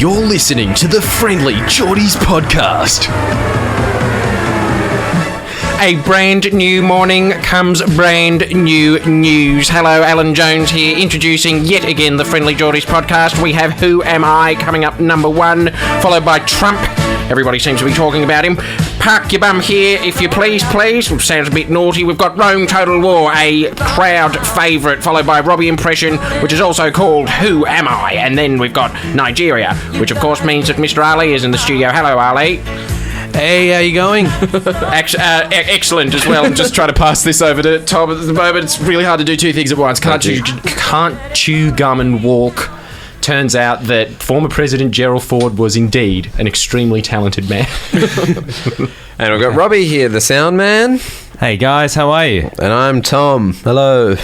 You're listening to the Friendlyjordies podcast. A brand new morning comes brand new news. Hello, Alan Jones here, introducing yet again the Friendlyjordies podcast. We have Who Am I coming up number 1, followed by Trump. Everybody seems to be talking about him. Park your bum here, if you please, please. Which sounds a bit naughty. We've got Rome Total War, a crowd favourite, followed by Robbie Impression, which is also called Who Am I? And then we've got Nigeria, which of course means that Mr. Ali is in the studio. Hello, Ali. Hey, how you going? Excellent as well. I'm just trying to pass this over to Tom at the moment. It's really hard to do two things at once. Can't chew gum and walk. Turns out that former President Gerald Ford was indeed an extremely talented man. And I've got Robbie here, the sound man. Hey guys, how are you? And I'm Tom. Hello.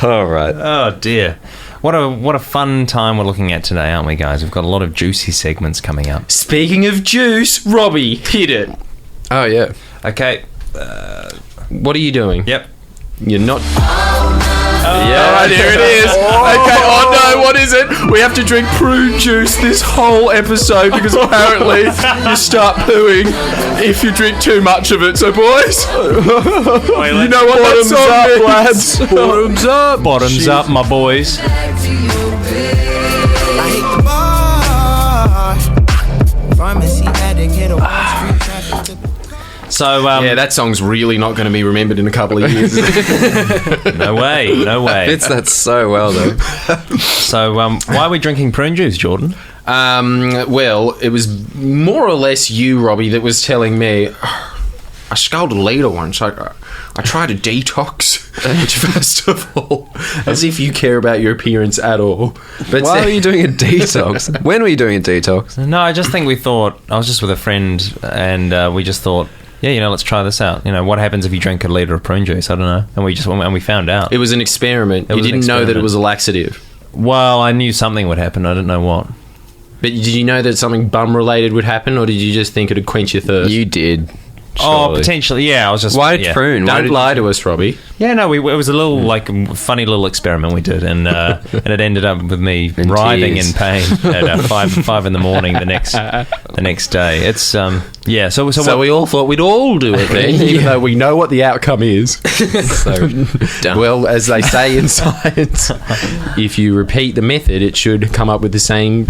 All right. Oh dear. What a fun time we're looking at today, aren't we, guys? We've got a lot of juicy segments coming up. Speaking of juice, Robbie, hit it. Oh, yeah. Okay. What are you doing? Yep. You're not... Yeah. All right, here it is. Okay, oh no, what is it? We have to drink prune juice this whole episode because apparently you start pooing if you drink too much of it. So, boys, you know what that song is. Lads. Bottoms up. Bottoms up, my boys. So, yeah, that song's really not going to be remembered in a couple of years. No way. Fits that so well, though. So, why are we drinking prune juice, Jordan? Well, it was more or less you, Robbie, that was telling me, I sculled a litre once. I tried a detox, which first of all, as if you care about your appearance at all. But Why were you doing a detox? When were you doing a detox? No, I just think we thought... I was just with a friend and we just thought... Yeah, let's try this out. What happens if you drink a litre of prune juice? I don't know. And we found out. It was an experiment. You didn't know that it was a laxative. Well, I knew something would happen. I didn't know what. But did you know that something bum-related would happen, or did you just think it would quench your thirst? You did. Oh, Surely. potentially, yeah. I was just... Why prune? Don't lie to us, Robbie. Yeah, no, it was a little, funny little experiment we did, and it ended up with me writhing in pain at 5 in the morning the next day. It's, yeah, so we all thought we'd all do it then, even though we know what the outcome is. So, well, as they say in science, if you repeat the method, it should come up with the same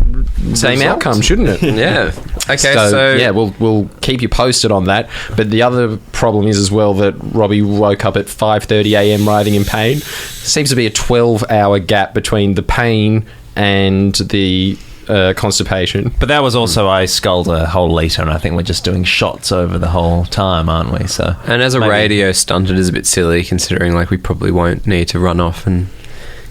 outcome, shouldn't it? Yeah. Okay, so yeah, we'll keep you posted on that. But the other problem is as well that Robbie woke up at 5:30 a.m. writhing in pain. Seems to be a 12-hour gap between the pain and the constipation. But that was also, I sculled a whole litre, and I think we're just doing shots over the whole time, aren't we? So, and as a radio stunt, it is a bit silly considering we probably won't need to run off and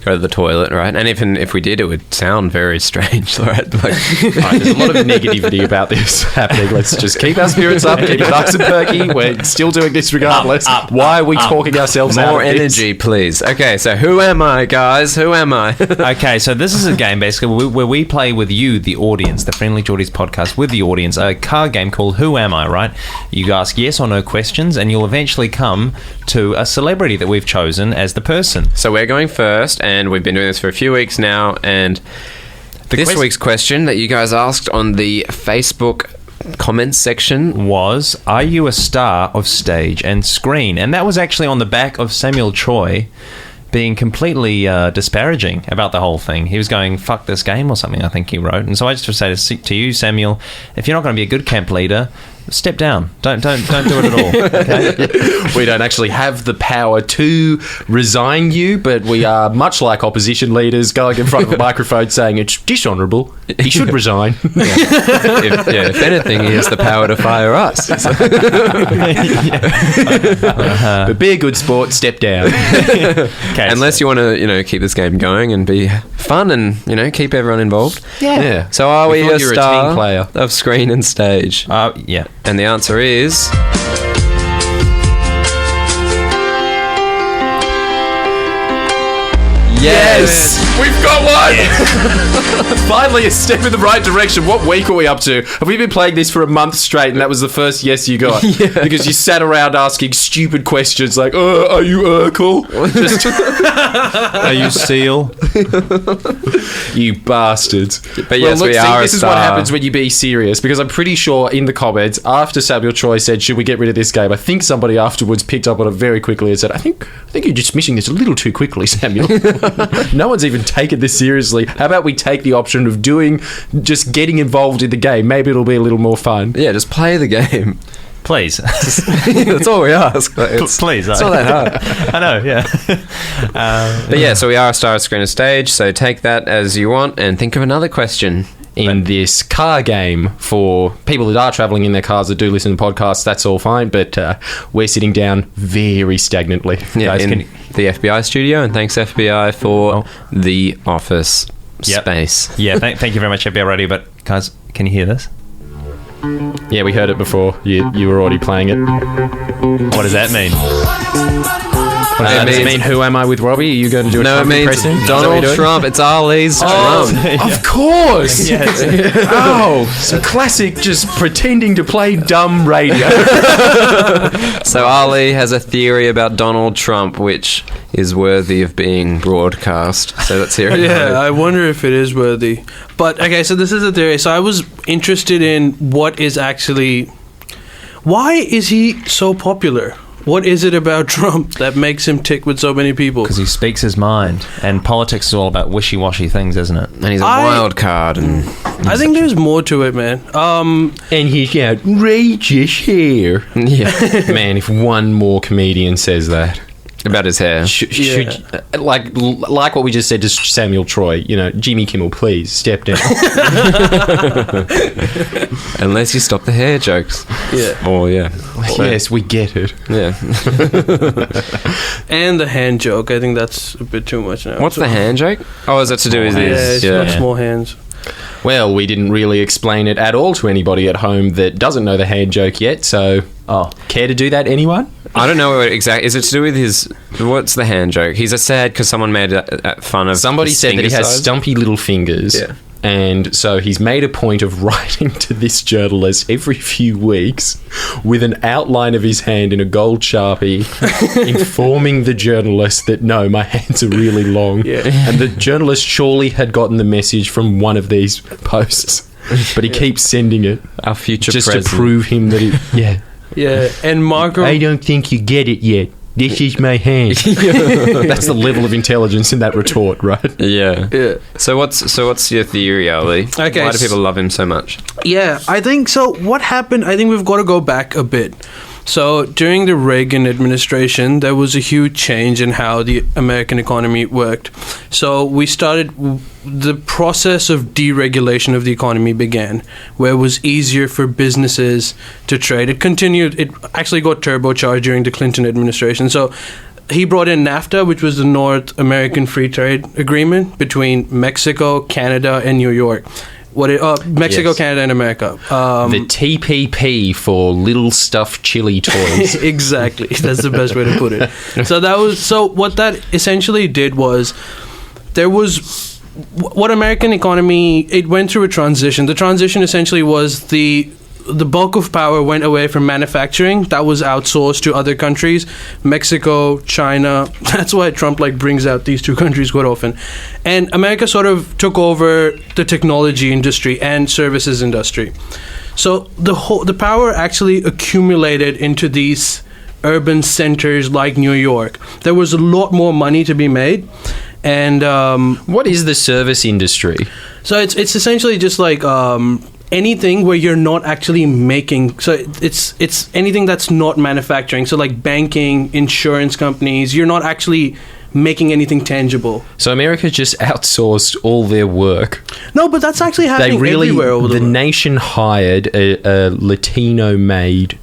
go to the toilet, right? And even if we did, it would sound very strange, right? There's a lot of negativity about this happening. Let's just keep our spirits up, keep it nice and perky. We're still doing this regardless. Why are we talking ourselves out? More energy, please. Okay, so who am I, guys? Who am I? Okay, so this is a game basically where we play with you, the audience, the Friendlyjordies podcast with the audience, a card game called Who Am I, right? You ask yes or no questions, and you'll eventually come to a celebrity that we've chosen as the person. So we're going first, and we've been doing this for a few weeks now, and this week's question that you guys asked on the Facebook comments section was, are you a star of stage and screen? And that was actually on the back of Samuel Choi being completely disparaging about the whole thing. He was going, fuck this game or something, I think he wrote. And so I just would say to you, Samuel, if you're not going to be a good camp leader, step down. Don't do it at all. Okay? We don't actually have the power to resign you, but we are much like opposition leaders going in front of a microphone saying it's dishonourable. He should resign. If anything, he has the power to fire us. But be a good sport, step down. Okay, unless you want to, keep this game going and be fun and keep everyone involved. Yeah. So are we a star team player of screen and stage? Yeah. And the answer is... Yes! We've got one! Finally, a step in the right direction. What week are we up to? Have we been playing this for a month straight and that was the first yes you got? Because you sat around asking stupid questions like, are you Urkel? Just, Are you Seal? you bastards. But yes, look, we are a this is what star. happens when you be serious, because I'm pretty sure in the comments, after Samuel Choi said, should we get rid of this game, I think somebody afterwards picked up on it very quickly and said, I think you're dismissing this a little too quickly, Samuel. No one's even taken this seriously. How about we take the option of just getting involved in the game? Maybe it'll be a little more fun. Yeah, just play the game. Please. That's all we ask. Please. It's not that hard. I know, yeah. But yeah, so we are a star, screen, and stage, so take that as you want and think of another question. In this car game, for people that are travelling in their cars that do listen to podcasts, that's all fine, but we're sitting down very stagnantly. Yeah, Guys, in the FBI studio, and thanks FBI for the office space. Yeah, thank you very much, FBI Radio. But guys, can you hear this? Yeah, we heard it before. You were already playing it. What does that mean? Does it mean Who Am I with Robbie? Are you going to do a No, it Trump means impression? Is that what Donald you're doing? Trump. It's Ali's Trump. Of course! Yes. Oh, some classic just pretending to play dumb radio. So Ali has a theory about Donald Trump, which is worthy of being broadcast. So let's hear it. Yeah, I wonder if it is worthy. But, okay, so this is a theory. So I was interested in what is actually... Why is he so popular? What is it about Trump that makes him tick with so many people? Because he speaks his mind. And politics is all about wishy-washy things, isn't it? And he's a wild card. And I think there's more to it, man. And his outrageous hair. yeah, Man, if one more comedian says that. about his hair. Should like what we just said to Samuel Troy, Jimmy Kimmel, please step down. Unless you stop the hair jokes. Yeah. Or yeah. Yes, we get it. Yeah. And the hand joke. I think that's a bit too much now. What's the hand joke? Oh, is that to do with Yeah, his? it's got small hands. Well, we didn't really explain it at all to anybody at home that doesn't know the hand joke yet, so care to do that, anyone? I don't know what exactly. Is it to do with his? What's the hand joke? He's a sad because someone made fun of. Somebody his said that he finger has size. stumpy little fingers. Yeah. And so he's made a point of writing to this journalist every few weeks with an outline of his hand in a gold Sharpie, informing the journalist that, no, my hands are really long. Yeah. And the journalist surely had gotten the message from one of these posts, but he keeps sending it Our future just president. to prove him that he... Yeah. Yeah, and Marco... I don't think you get it yet. This is my hand. That's the level of intelligence in that retort, right? Yeah. Yeah. So what's your theory, Ali? Okay, Why do people love him so much? Yeah, I think so. What happened? I think we've got to go back a bit. So during the Reagan administration, there was a huge change in how the American economy worked. So we started, the process of deregulation of the economy began, where it was easier for businesses to trade. It continued, it actually got turbocharged during the Clinton administration. So he brought in NAFTA, which was the North American Free Trade Agreement between Mexico, Canada, and New York. Mexico, Yes. Canada, and America. The TPP for little stuffed chili toys. Exactly. That's the best way to put it. So what that essentially did was there was what American economy, it went through a transition. The transition essentially was the bulk of power went away from manufacturing. That was outsourced to other countries, Mexico, China. That's why Trump brings out these two countries quite often. And America sort of took over the technology industry and services industry. So the power actually accumulated into these urban centers like New York. There was a lot more money to be made. And What is the service industry? so it's essentially just anything where you're not actually making, so it's anything that's not manufacturing, so like banking, insurance companies, you're not actually making anything tangible. So America just outsourced all their work. No, but that's actually happening everywhere over the world. nation hired a Latino maid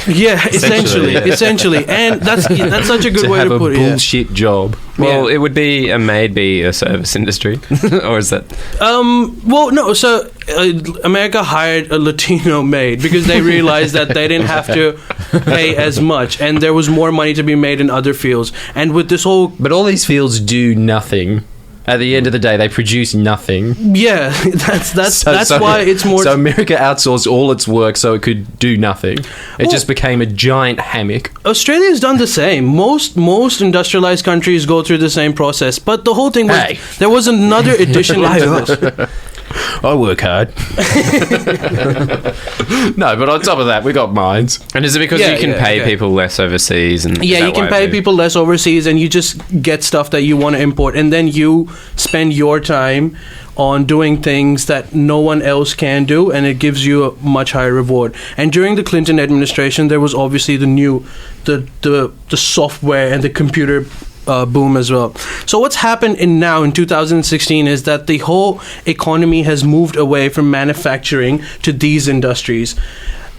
Yeah, essentially, and that's such a good way to put it. Bullshit job. Well, it would be a maybe a service industry, or is that? Well, no. So America hired a Latino maid because they realized that they didn't have to pay as much, and there was more money to be made in other fields. And with this whole, But all these fields do nothing. At the end of the day, they produce nothing. yeah, that's why it's more. So America outsourced all its work so it could do nothing. It just became a giant hammock. Australia's done the same. Most industrialized countries go through the same process. But the whole thing was there was another addition into this. I work hard. No, but on top of that, we got mines. And is it because you can pay people less overseas? And Yeah, you can pay people less overseas, and you just get stuff that you want to import, and then you spend your time on doing things that no one else can do, and it gives you a much higher reward. And during the Clinton administration, there was obviously the software and the computer boom as well. So what's happened now in 2016 is that the whole economy has moved away from manufacturing to these industries.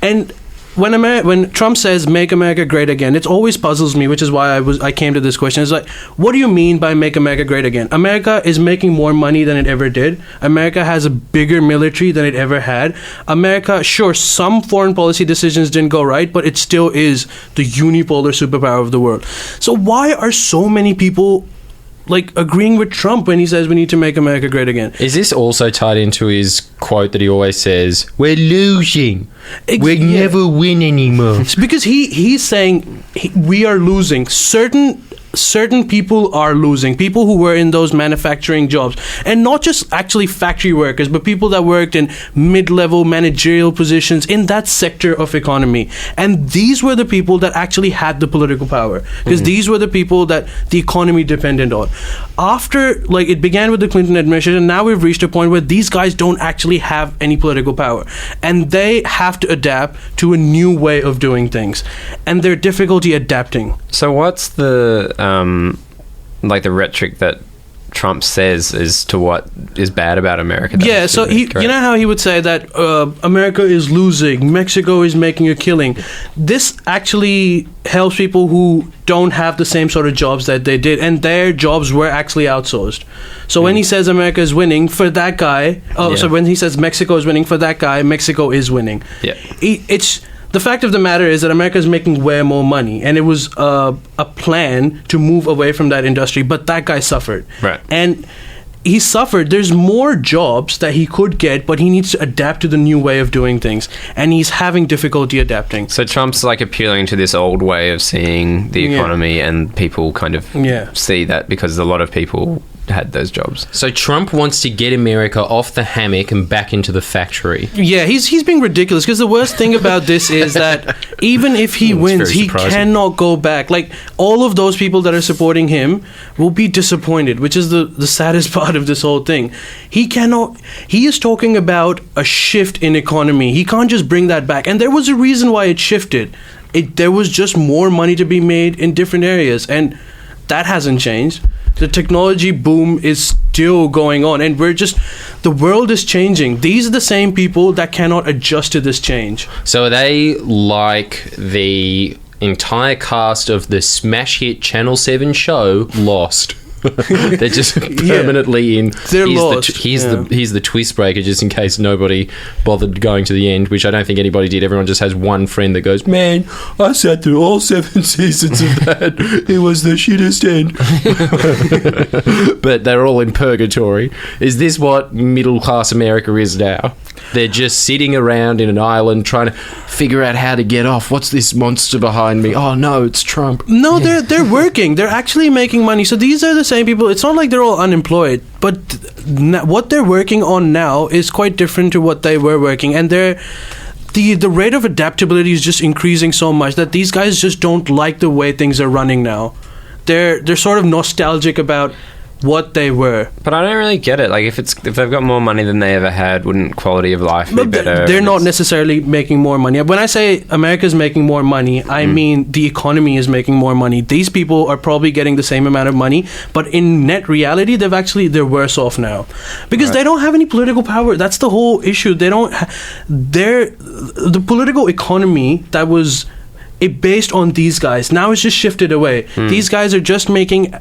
And when Trump says "Make America Great Again," it always puzzles me, which is why I came to this question. It's like, what do you mean by "Make America Great Again"? America is making more money than it ever did. America has a bigger military than it ever had. America, sure, some foreign policy decisions didn't go right, but it still is the unipolar superpower of the world. So why are so many people agreeing with Trump when he says we need to make America great again? Is this also tied into his quote that he always says, "We're losing. We never win anymore"? It's because he's saying we are losing. Certain people are losing. People who were in those manufacturing jobs. And not just actually factory workers, but people that worked in mid-level managerial positions in that sector of economy. And these were the people that actually had the political power. Because these were the people that the economy depended on. After, it began with the Clinton administration, and now we've reached a point where these guys don't actually have any political power. And they have to adapt to a new way of doing things. And their difficulty adapting. So what's the the rhetoric that Trump says as to what is bad about America? Yeah, so you know how he would say that America is losing, Mexico is making a killing. This actually helps people who don't have the same sort of jobs that they did, and their jobs were actually outsourced. So when he says America is winning, for that guy, so when he says Mexico is winning, for that guy, Mexico is winning. Yeah. It's the fact of the matter is that America is making way more money, and it was a plan to move away from that industry, but that guy suffered. Right. And he suffered. There's more jobs that he could get, but he needs to adapt to the new way of doing things, and he's having difficulty adapting. So Trump's appealing to this old way of seeing the economy, and people kind of see that because a lot of people had those jobs. So Trump wants to get America off the hammock and back into the factory. Yeah, he's being ridiculous, because the worst thing about this is that even if he wins, he cannot go back. All of those people that are supporting him will be disappointed, which is the saddest part of this whole thing. He is talking about a shift in economy. He can't just bring that back. And there was a reason why it shifted. There was just more money to be made in different areas, and that hasn't changed. The technology boom is still going on, and the world is changing. These are the same people that cannot adjust to this change. So are they like the entire cast of the smash hit Channel 7 show Lost? They're just permanently in. They're lost. Here's the twist breaker, just in case nobody bothered going to the end, which I don't think anybody did. Everyone just has one friend that goes, "Man, I sat through all 7 seasons of that. It was the shittest end." But they're all in purgatory. Is this what middle class America is now? They're just sitting around in an island trying to figure out how to get off. What's this monster behind me? Oh no, it's Trump. No, they're working. They're actually making money. So these are the same people. It's not like they're all unemployed, but what they're working on now is quite different to what they were working, and the rate of adaptability is just increasing so much that these guys just don't like the way things are running now. They're sort of nostalgic about what they were. But I don't really get it. Like, if they've got more money than they ever had, wouldn't quality of life be But better? they're not necessarily making more money. When I say America's making more money, I mean the economy is making more money. These people are probably getting the same amount of money, but in net reality, they're worse off now because they don't have any political power. That's the whole issue. They don't. The political economy that was based on these guys now is just shifted away. These guys are just making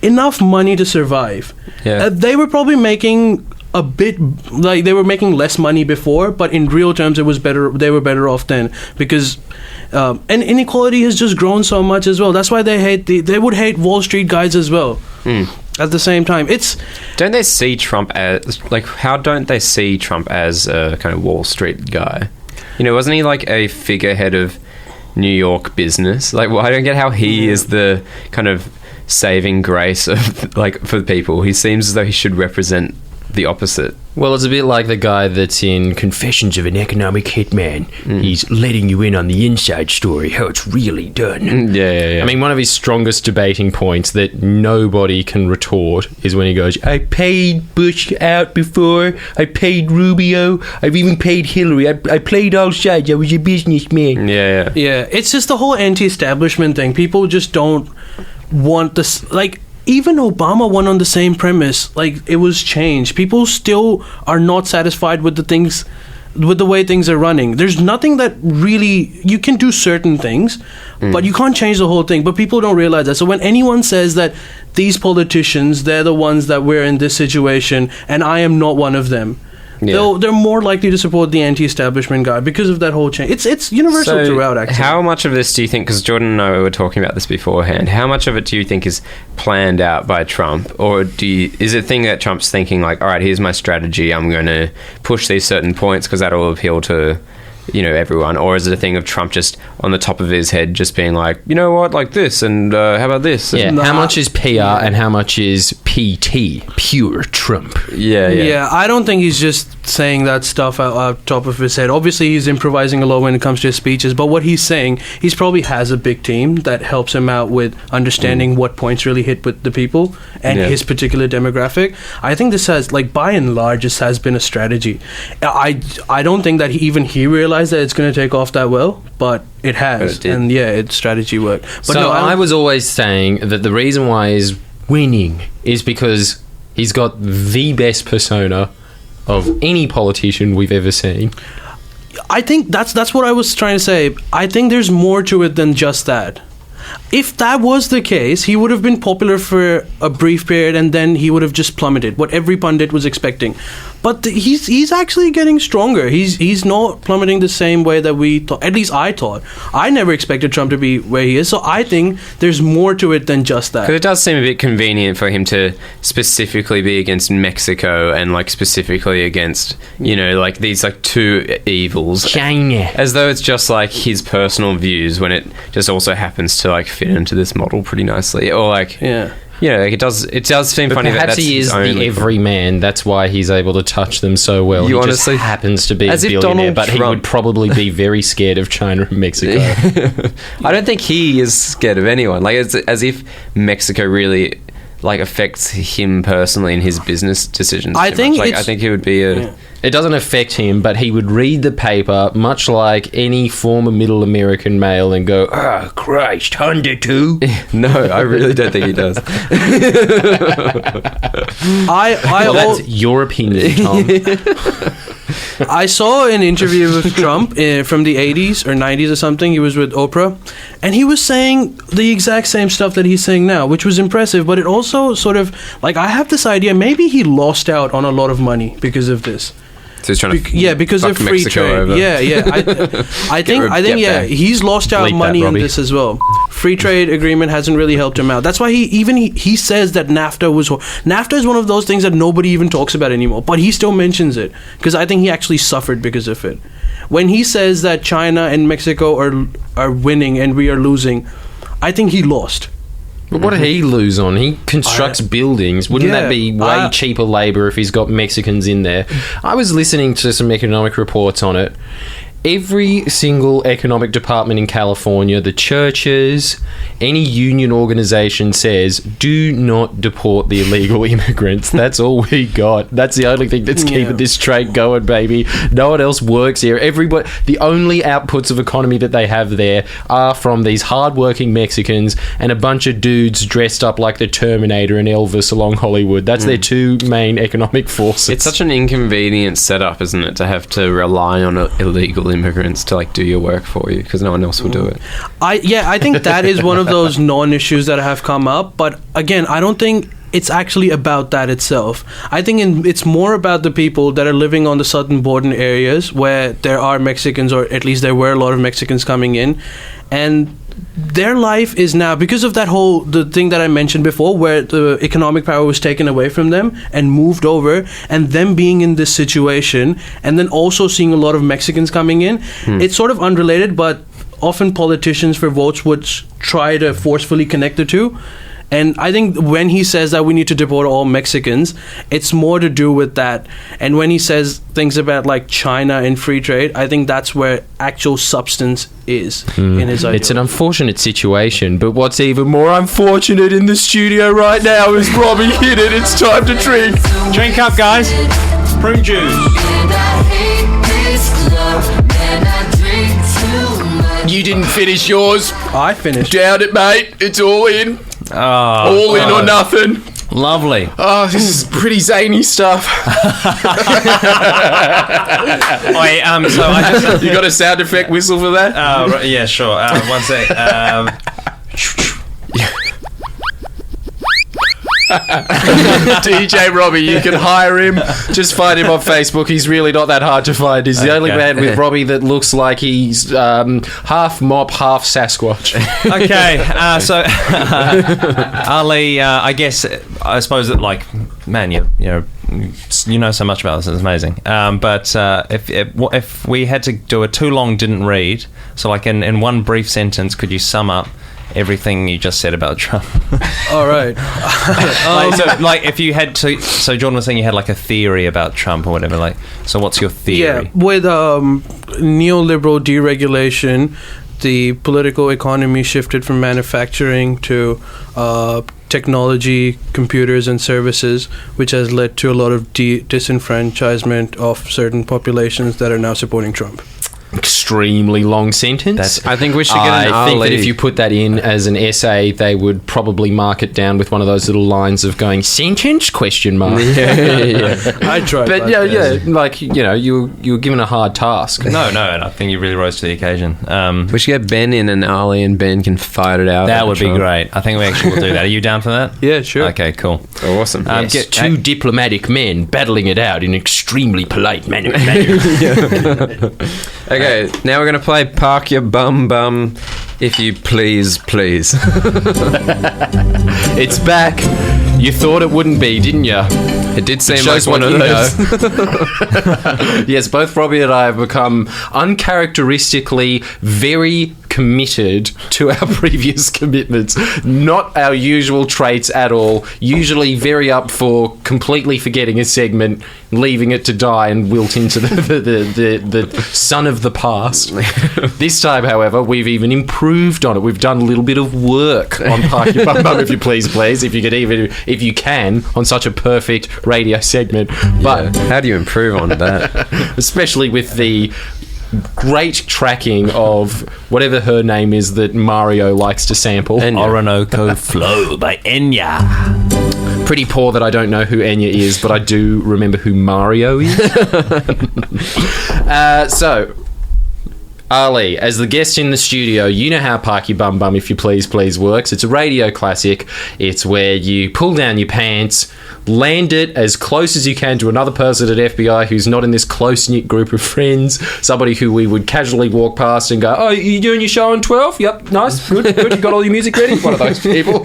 enough money to survive. They were probably making a bit, like they were making less money before, but in real terms it was better. They were better off then because and inequality has just grown so much as well. That's why they would hate Wall Street guys as well. At the same time, don't they see Trump as, like, how don't they see Trump as a kind of Wall Street guy? You know, wasn't he like a figurehead of New York business? Like, well, I don't get how he is the kind of saving grace of, like, for the people. He seems as though he should represent the opposite. Well, it's a bit like the guy that's in Confessions of an Economic Hitman. He's letting you in on the inside story, how it's really done. Yeah. I mean, one of his strongest debating points that nobody can retort is when he goes, I paid Bush out before, I paid Rubio, I've even paid Hillary, I played all sides, I was a businessman. Yeah. it's just the whole anti-establishment thing. People just don't want this, like, even Obama won on the same premise. Like, it was change. People still are not satisfied with the way things are running. There's nothing that really, you can do certain things, but you can't change the whole thing. But people don't realize that. So when anyone says that these politicians, they're the ones that we're in this situation, and I am not one of them, they're more likely to support the anti-establishment guy because of that whole change. It's universal throughout, actually. How much of this do you think, because Jordan and I were talking about this beforehand, how much of it do you think is planned out by Trump? Or is it a thing that Trump's thinking, like, all right, here's my strategy, I'm going to push these certain points because that'll appeal to, you know, everyone? Or is it a thing of Trump just on the top of his head just being like, you know what, like this, and how about this? Yeah, And how much is PR and how much is PT? Pure Trump. Yeah, I don't think he's just saying that stuff out top of his head. Obviously, he's improvising a lot when it comes to his speeches, but what he's saying, he probably has a big team that helps him out with understanding what points really hit with the people and his particular demographic. I think this has, like, by and large, this has been a strategy. I don't think that he realized that it's going to take off that well, but it has. And it's strategy work. But so I was always saying that the reason why he's winning is because he's got the best persona of any politician we've ever seen. I think that's what I was trying to say. I think there's more to it than just that. If that was the case, he would have been popular for a brief period and then he would have just plummeted, what every pundit was expecting. But he's actually getting stronger. He's not plummeting the same way that we thought. At least I thought. I never expected Trump to be where he is. So I think there's more to it than just that. Because it does seem a bit convenient for him to specifically be against Mexico and, like, specifically against, you know, like, these, like, two evils. China. As though it's just, like, his personal views when it just also happens to, like, fit into this model pretty nicely. Or, like... Yeah. You know, it does seem funny that perhaps that's he is his only the everyman. That's why he's able to touch them so well. You he honestly- just happens to be a as if billionaire, Donald but he Trump- would probably be very scared of China and Mexico. I don't think he is scared of anyone. Like, it's as if Mexico really, like, affects him personally in his business decisions. I too think much. Like, it's- I think he would be a... It doesn't affect him, but he would read the paper much like any former middle American male and go, "Oh, Christ, 102." No, I really don't think he does. Well, that's your opinion, Tom. I saw an interview with Trump from the 80s or 90s or something. He was with Oprah. And he was saying the exact same stuff that he's saying now, which was impressive. But it also sort of, like, I have this idea, maybe he lost out on a lot of money because of this. So he's trying to because of free Mexico trade. over. I think he's lost out Bleep money that, on Robbie. this as well. Free trade agreement hasn't really helped him out. That's why he says that NAFTA is one of those things that nobody even talks about anymore. But he still mentions it because I think he actually suffered because of it. When he says that China and Mexico are winning and we are losing, I think he lost. But what did he lose on? He constructs buildings. Wouldn't that be way cheaper labour if he's got Mexicans in there? I was listening to some economic reports on it. every single economic department in California, the churches, any union organization says, do not deport the illegal immigrants. That's all we got. That's the only thing that's keeping this trade going, baby. No one else works here. Everybody, the only outputs of economy that they have there are from these hardworking Mexicans and a bunch of dudes dressed up like the Terminator and Elvis along Hollywood. That's their two main economic forces. It's such an inconvenient setup, isn't it, to have to rely on illegal immigrants to like do your work for you because no one else will do it. I think that is one of those non-issues that have come up, but again, I don't think it's actually about that itself. I think it's more about the people that are living on the southern border areas where there are Mexicans, or at least there were a lot of Mexicans coming in, and their life is now, because of the thing that I mentioned before, where the economic power was taken away from them and moved over, and them being in this situation, and then also seeing a lot of Mexicans coming in. It's sort of unrelated, but often politicians for votes would try to forcefully connect the two. And I think when he says that we need to deport all Mexicans, it's more to do with that. And when he says things about like China and free trade, I think that's where actual substance is in his idea. It's an unfortunate situation, but what's even more unfortunate in the studio right now is Robbie hit it. It's time to drink. Drink up, guys. Prune juice. You didn't finish yours. I finished. Down it, mate. It's all in. Oh, All in or nothing. lovely. Oh, this is pretty zany stuff. Wait, so I just... You got a sound effect whistle for that? Yeah, sure. One sec. DJ Robbie, you can hire him. Just find him on Facebook. He's really not that hard to find. He's the only man with Robbie that looks like he's half mop, half Sasquatch. Okay, so Ali, I suppose that, like, man, you know so much about this. It's amazing. But if we had to do a too long didn't read, so like in one brief sentence, could you sum up everything you just said about Trump? All right. If you had to, so Jordan was saying you had like a theory about Trump or whatever. Like, so what's your theory? Yeah, with neoliberal deregulation, the political economy shifted from manufacturing to technology, computers, and services, which has led to a lot of disenfranchisement of certain populations that are now supporting Trump. Extremely long sentence. I think we should get an I think that Ali. if you put that in as an essay, they would probably mark it down with one of those little lines of going sentence question mark. I tried. But like you were given a hard task. No, and I think you really rose to the occasion. We should get Ben in and Ali, and Ben can fight it out. That would be great. I think we actually will do that. Are you down for that? Yeah, sure. Okay, cool. Awesome. Yes, two diplomatic men battling it out in an extremely polite manner. Okay, now we're going to play Park Your Bum Bum, if you please. It's back. You thought it wouldn't be, didn't you? It did seem Shows like one what of you those. Yes, both Robbie and I have become uncharacteristically very committed to our previous commitments. Not our usual traits at all. Usually very up for completely forgetting a segment, leaving it to die and wilt into the sun of the past. This time, however, we've even improved on it. We've done a little bit of work on Park Your Bum Bum, if you please, if you can, on such a perfect radio segment. But how do you improve on that? especially with the great tracking of whatever her name is that Mario likes to sample. Orinoco Flow by Enya. Pretty poor that I don't know who Enya is, but I do remember who Mario is. So, Ali, as the guest in the studio, you know how Park Your Bum Bum, if you please works. It's a radio classic. It's where you pull down your pants, land it as close as you can to another person at FBI who's not in this close-knit group of friends, somebody who we would casually walk past and go, oh, you doing your show in 12? Yep, nice, good, you got all your music ready? One of those people.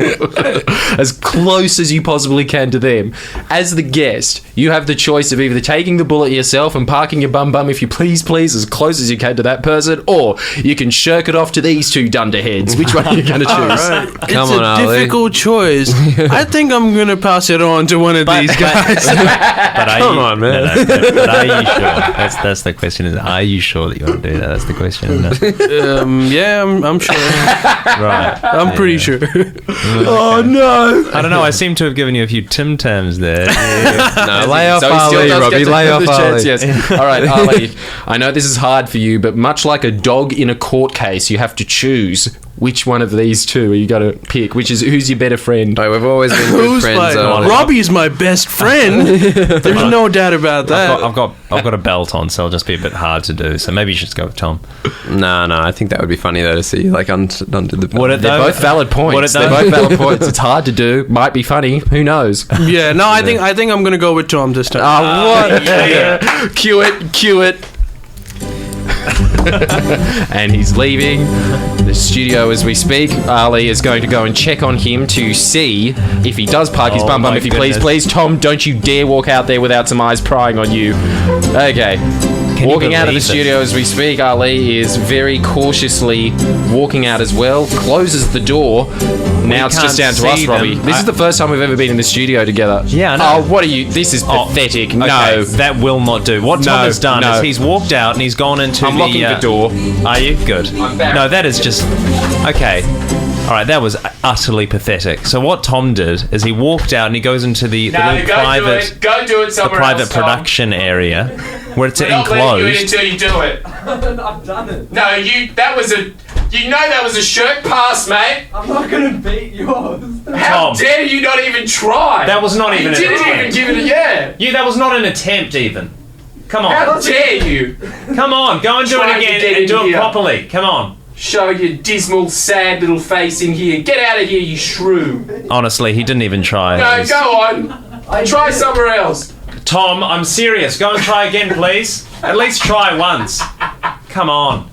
As close as you possibly can to them. As the guest, you have the choice of either taking the bullet yourself and parking your bum bum, if you please, as close as you can to that person, closet, or you can shirk it off to these two dunderheads. Which one are you going to choose? It's a difficult choice. I think I'm going to pass it on to one of these guys. But are Come you, on, man. But are you sure? That's the question. Is are you sure that you want to do that? That's the question. Isn't it? Yeah, I'm sure. Right. I'm pretty sure. Oh, no. I don't know. I seem to have given you a few Tim Tams there. No, lay off So he still Ali, does Robbie. get to Lay have off the chance, Ali. yes. All right, Ali, I know this is hard for you, but much like a dog in a court case, you have to choose which one of these two are you going to pick. Who's your better friend? No, we've always been good Who's friends. my Robbie's my best friend. There's no doubt about that. I've got a belt on, so it'll just be a bit hard to do. So maybe you should just go with Tom. No, I think that would be funny though to see like under the belt. Would it They're though? both valid points. Would it They're though? both valid points. It's hard to do. Might be funny. Who knows? Yeah, no, I think I'm gonna go with Tom this time. What? Yeah. Cue it. And he's leaving the studio as we speak. Ali is going to go and check on him to see if he does park his Oh bum. my If he goodness. please, Tom, don't you dare walk out there without some eyes prying on you. Okay. Can you Walking out of the believe studio as we speak, Ali is very cautiously walking out as well. Closes the door. Now it's just down can't to us, see Robbie. them. This is the first time we've ever been in the studio together. Yeah, I know. Oh, what are you? This is pathetic. Okay, No. that will not do. What Tom No, has done no. is he's walked out and he's gone into I'm locking the door. Are you? Good. I'm back. No, that is just... Okay. All right, that was utterly pathetic. So what Tom did is he walked out and he goes into the little private... Go do it The somewhere private else, Tom. production area where it's We're not letting you in enclosed. until you do it. I've done it. No, that was a shirt pass, mate. I'm not gonna beat yours. How Tom. dare you not even try? That was not even You an didn't even attempt. give it a yeah. You, that was not an attempt even. Come How on. dare you? Come on, go and do Trying it to again get and in do it here. properly. Come on. Show your dismal, sad little face in here. Get out of here, you shrew. Honestly, he didn't even try. No, go on. Try somewhere else. Tom, I'm serious. Go and try again, please. At least try once. Come on.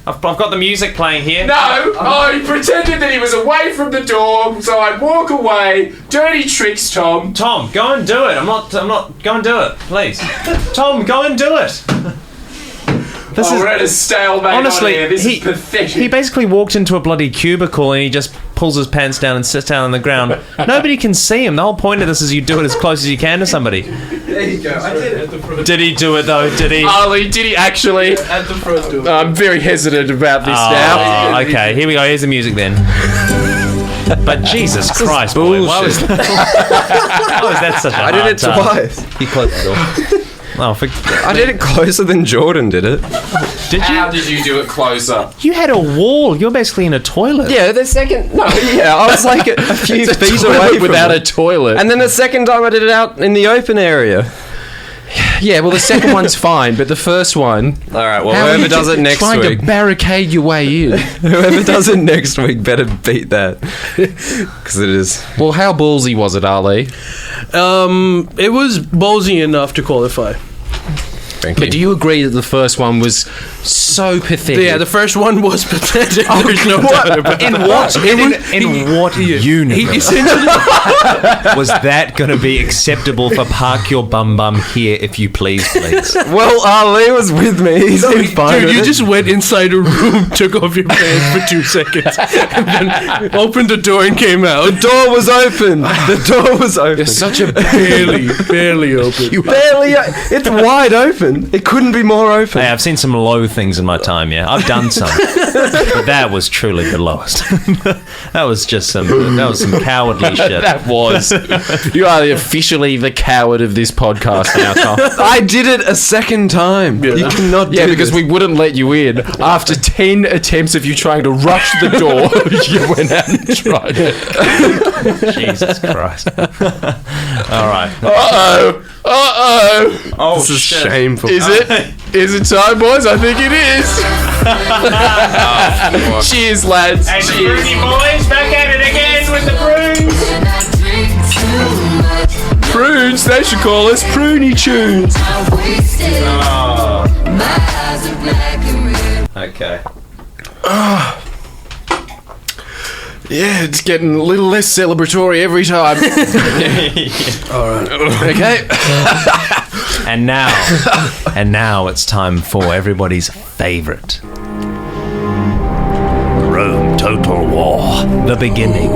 I've got the music playing here. No! Oh, he pretended that he was away from the door, so I'd walk away. Dirty tricks, Tom. Tom, go and do it. I'm not. Go and do it, please. Tom, go and do it. This We're at a stalemate honestly. on here. This is pathetic. He basically walked into a bloody cubicle and he just pulls his pants down and sits down on the ground. Nobody can see him. The whole point of this is you do it as close as you can to somebody. There you go. I did it. Did he do it though? Did he? Ali, did he actually? At the front door. I'm very hesitant about this now. Oh, okay. Here we go. Here's the music then. But Jesus Christ, boy, why was that such a I did hard it task? twice. He closed the door. Oh, I did it closer than Jordan did it. did How you? did you do it closer? You had a wall. You're basically in a toilet. Yeah, the second. No, yeah, I was like a few feet away from without it. a toilet. And then the second time I did it out in the open area. yeah, well, the second one's fine, but the first one. All right, well, How are whoever you does it next trying week, to barricade your way in. whoever does it next week better beat that. Because it is. Well, how ballsy was it, Ali? It was ballsy enough to qualify. Thank But do you agree that the first one was so pathetic? Yeah, the first one was pathetic. There's no doubt about In that. what? In what universe He essentially, was that going to be acceptable for park your bum bum here, if you please? Well, Ali was with me. He seemed fine. dude, with you it. just went inside a room, took off your pants for 2 seconds, and then opened the door and came out. The door was open. The door was open. You're such a barely open. Barely. It's wide open. It couldn't be more open. Hey, I've seen some low things in my time. Yeah, I've done some, but that was truly the lowest. That was some cowardly shit. That was. You are officially the coward of this podcast now, Tom. I did it a second time. You cannot do Yeah, because this. we wouldn't let you in. After 10 attempts of you trying to rush the door, you went out and tried it. Jesus Christ! All right. Uh-oh. Oh, This is shameful. Is it? Is it time, boys? I think it is. Cheers, lads. And the Cheers. Fruity boys back at it again with the prunes. Prunes, they should call us Pruny Tunes. Okay. Yeah, it's getting a little less celebratory every time. Okay. And now it's time for everybody's favourite Total War, the beginning,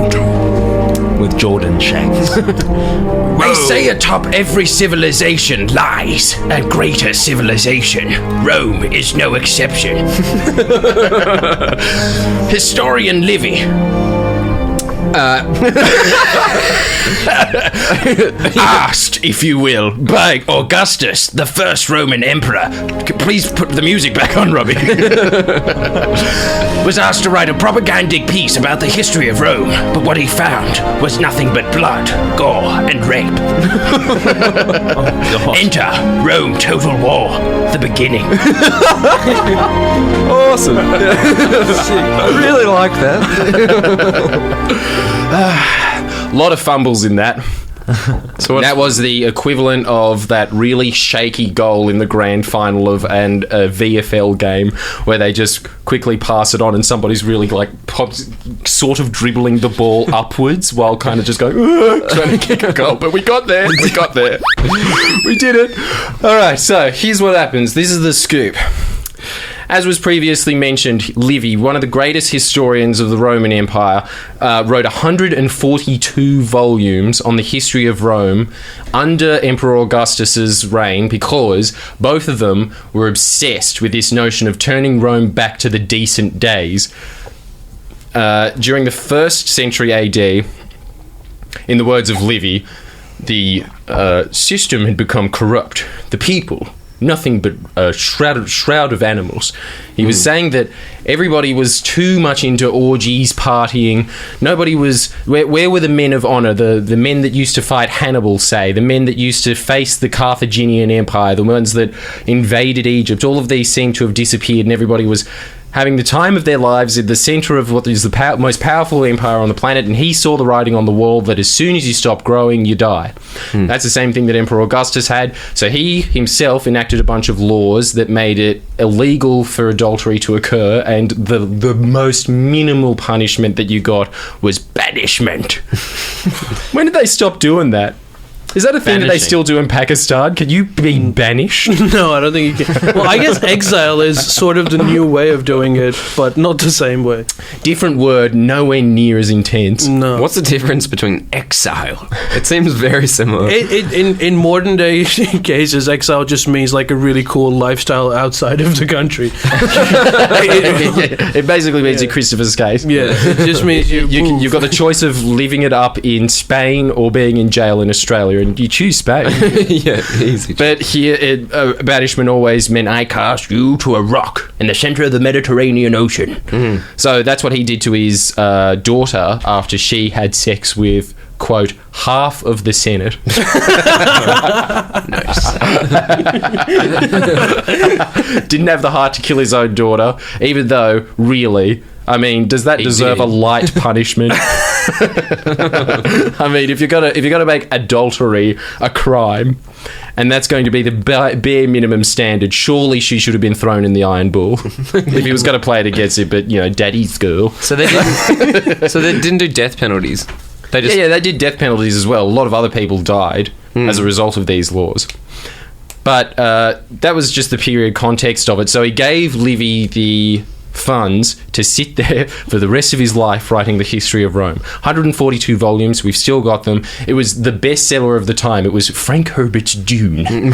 with Jordan Shanks. They say atop every civilization lies a greater civilization. Rome is no exception. Historian Livy asked, if you will, by Augustus, the first Roman emperor. Please put the music back on, Robbie. Was asked to write a propagandic piece about the history of Rome, but what he found was nothing but blood, gore, and rape. Enter Rome Total War, the beginning. Awesome. I really like that. A lot of fumbles in that. So that was the equivalent of that really shaky goal in the grand final of a VFL game where they just quickly pass it on and somebody's really like sort of dribbling the ball upwards while kind of just going trying to kick a goal. But we got there. We got there. We did it. All right. So here's what happens. This is the scoop. As was previously mentioned, Livy, one of the greatest historians of the Roman Empire, wrote 142 volumes on the history of Rome under Emperor Augustus's reign because both of them were obsessed with this notion of turning Rome back to the decent days. During the 1st century AD, in the words of Livy, the system had become corrupt. The people, nothing but a shroud of animals. He was saying that everybody was too much into orgies, partying. Nobody was... Where were the men of honour? The men that used to fight Hannibal, say. The men that used to face the Carthaginian Empire. The ones that invaded Egypt. All of these seemed to have disappeared and everybody was having the time of their lives at the centre of what is the most powerful empire on the planet, and he saw the writing on the wall that as soon as you stop growing, you die. That's the same thing that Emperor Augustus had. So he himself enacted a bunch of laws that made it illegal for adultery to occur, and the most minimal punishment that you got was banishment. When did they stop doing that? Is that a thing that they still do in Pakistan? Can you be banished? No, I don't think you can. Well, I guess exile is sort of the new way of doing it, but not the same way. Different word, nowhere near as intense. No. What's the difference between exile? It seems very similar. In modern day cases, exile just means like a really cool lifestyle outside of the country. It basically means in Christopher's case. Yeah, it just means You've got the choice of living it up in Spain or being in jail in Australia, and you choose Spain. Yeah, easy. But here, banishment always meant I cast you to a rock in the centre of the Mediterranean Ocean. So that's what he did to his daughter after she had sex with, quote, half of the Senate. Nice. Didn't have the heart to kill his own daughter, even though, really, I mean, does that deserve a light punishment? I mean, if you're gonna make adultery a crime, and that's going to be the bare minimum standard, surely she should have been thrown in the iron bull if he was going to play it against it. But daddy's girl. So they didn't do death penalties. They just They did death penalties as well. A lot of other people died as a result of these laws. But that was just the period context of it. So he gave Livy the funds to sit there for the rest of his life writing the history of Rome. 142 volumes, we've still got them. It was the bestseller of the time. It was Frank Herbert's Dune in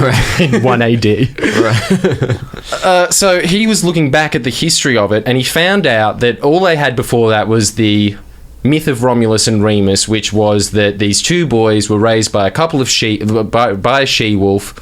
1 AD. So he was looking back at the history of it, and he found out that all they had before that was the myth of Romulus and Remus, which was that these two boys were raised by a couple of by a she-wolf.